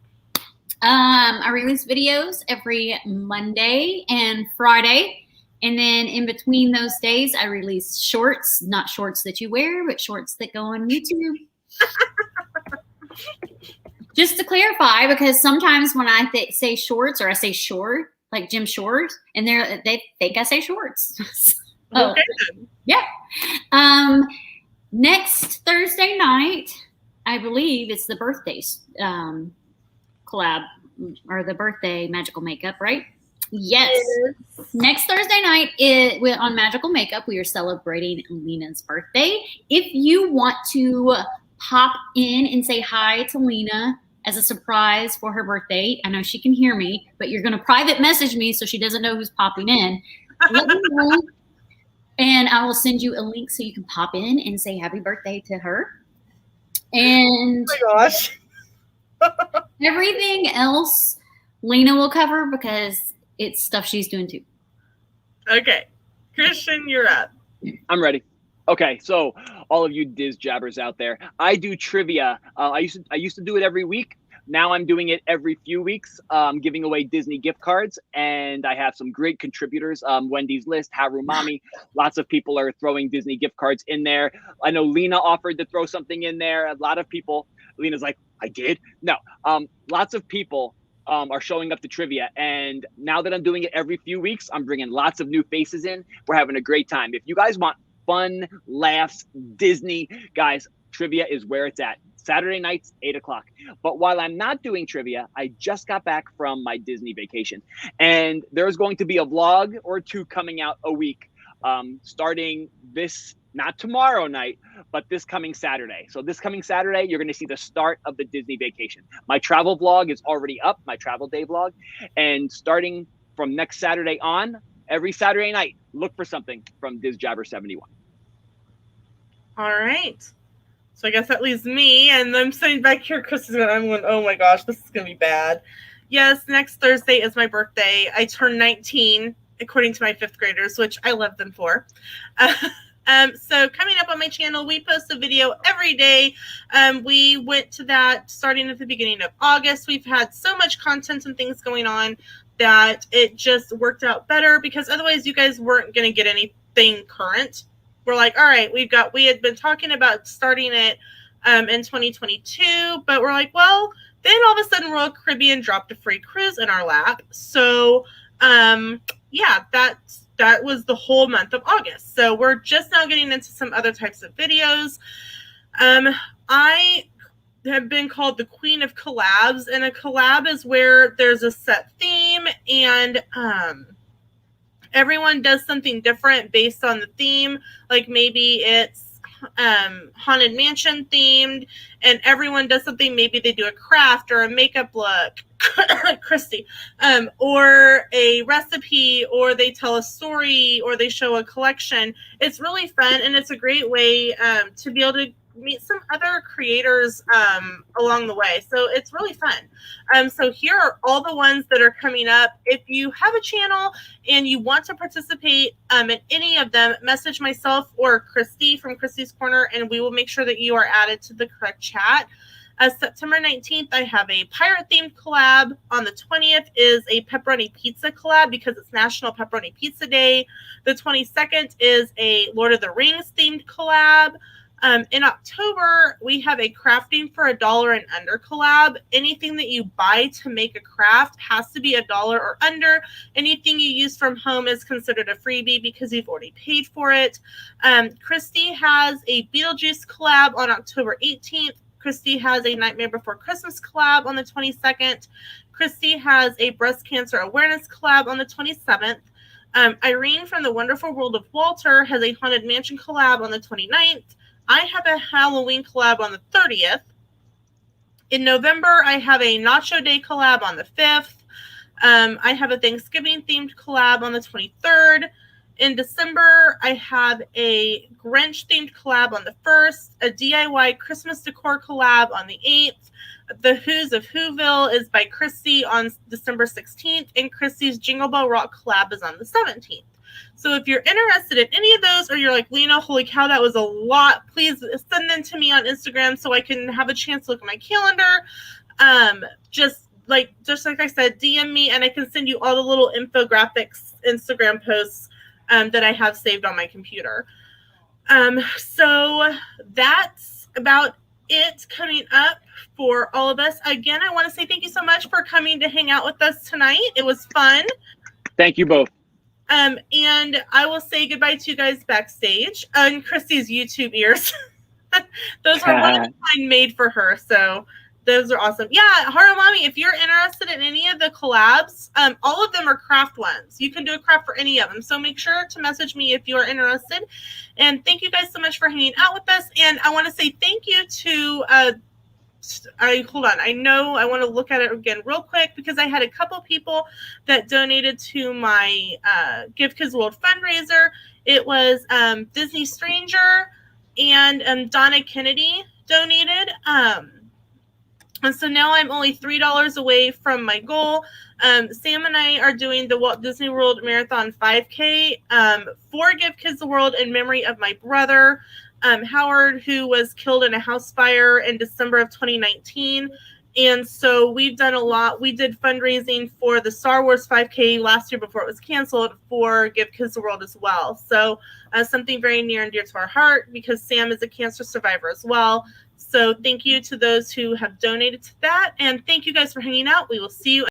[SPEAKER 3] I release videos every Monday and Friday. And then in between those days, I release shorts, not shorts that you wear, but shorts that go on YouTube. Just to clarify, because sometimes when I say shorts or I say short, like Jim Short, and they think I say shorts. So,
[SPEAKER 1] okay.
[SPEAKER 3] Yeah. Next Thursday night, I believe it's the birthday collab or the birthday magical makeup, right? Yes. Next Thursday night on Magical Makeup, we are celebrating Lena's birthday. If you want to pop in and say hi to Lena as a surprise for her birthday, I know she can hear me, but you're going to private message me so she doesn't know who's popping in. Let me know, and I will send you a link so you can pop in and say happy birthday to her. And
[SPEAKER 1] oh my gosh.
[SPEAKER 3] everything else Lena will cover because it's stuff she's doing too.
[SPEAKER 1] Okay. Christian, you're up.
[SPEAKER 2] I'm ready. Okay, so all of you DizJabberz out there, I do trivia. I used to do it every week. Now I'm doing it every few weeks, giving away Disney gift cards, and I have some great contributors. Wendy's List, Haru Mommy, lots of people are throwing Disney gift cards in there. I know Lena offered to throw something in there. A lot of people, Lena's like, I did? No, lots of people are showing up to trivia, and now that I'm doing it every few weeks, I'm bringing lots of new faces in. We're having a great time. If you guys want fun, laughs, Disney, guys, trivia is where it's at. Saturday nights, 8 o'clock. But while I'm not doing trivia, I just got back from my Disney vacation, and there's going to be a vlog or two coming out a week starting this, not tomorrow night, but this coming Saturday. So this coming Saturday, you're going to see the start of the Disney vacation. My travel vlog is already up, my travel day vlog. And starting from next Saturday on, every Saturday night, look for something from DizJabberz71.
[SPEAKER 1] All right. So I guess that leaves me, and I'm sitting back here. Chris is going, I'm going, oh my gosh, this is going to be bad. Yes, next Thursday is my birthday. I turn 19, according to my 5th graders, which I love them for. So coming up on my channel, we post a video every day. We went to that starting at the beginning of August. We've had so much content and things going on that it just worked out better, because otherwise you guys weren't going to get anything current. We're like, all right, we had been talking about starting it in 2022, but we're like, well, then all of a sudden Royal Caribbean dropped a free cruise in our lap. So yeah, that was the whole month of August. So we're just now getting into some other types of videos. I have been called the queen of collabs, and a collab is where there's a set theme and everyone does something different based on the theme. Like maybe it's Haunted Mansion themed, and everyone does something. Maybe they do a craft or a makeup look, Christy, or a recipe, or they tell a story, or they show a collection. It's really fun, and it's a great way to be able to meet some other creators along the way. So it's really fun. So here are all the ones that are coming up. If you have a channel and you want to participate in any of them, message myself or Christy from Christy's Corner, and we will make sure that you are added to the correct chat. September 19th, I have a pirate-themed collab. On the 20th is a pepperoni pizza collab because it's National Pepperoni Pizza Day. The 22nd is a Lord of the Rings themed collab. In October, we have a crafting for $1 and under collab. Anything that you buy to make a craft has to be $1 or under. Anything you use from home is considered a freebie because you've already paid for it. Christy has a Beetlejuice collab on October 18th. Christy has a Nightmare Before Christmas collab on the 22nd. Christy has a breast cancer awareness collab on the 27th. Irene from the Wonderful World of Walter has a Haunted Mansion collab on the 29th. I have a Halloween collab on the 30th. In November, I have a Nacho Day collab on the 5th. I have a Thanksgiving themed collab on the 23rd. In December, I have a Grinch themed collab on the 1st, a DIY Christmas decor collab on the 8th. The Who's of Whoville is by Christy on December 16th, and Christy's Jingle Bell Rock collab is on the 17th. So if you're interested in any of those, or you're like, Lena, holy cow, that was a lot, please send them to me on Instagram so I can have a chance to look at my calendar. Just like I said, DM me and I can send you all the little infographics, Instagram posts that I have saved on my computer. So that's about it coming up for all of us. Again, I want to say thank you so much for coming to hang out with us tonight. It was fun.
[SPEAKER 2] Thank you both.
[SPEAKER 1] And I will say goodbye to you guys backstage on Christy's YouTube ears. Those are one of a kind made for her. So those are awesome. Yeah, Haramami, if you're interested in any of the collabs, all of them are craft ones. You can do a craft for any of them. So make sure to message me if you are interested. And thank you guys so much for hanging out with us. And I want to say thank you to hold on. I know I want to look at it again real quick because I had a couple people that donated to my Give Kids World fundraiser. It was Disney Stranger and Donna Kennedy donated. And so now I'm only $3 away from my goal. Sam and I are doing the Walt Disney World Marathon 5K for Give Kids the World in memory of my brother, Howard, who was killed in a house fire in December of 2019. And so we've done a lot. We did fundraising for the Star Wars 5K last year before it was canceled for Give Kids the World as well. So something very near and dear to our heart because Sam is a cancer survivor as well. So thank you to those who have donated to that. And thank you guys for hanging out. We will see you.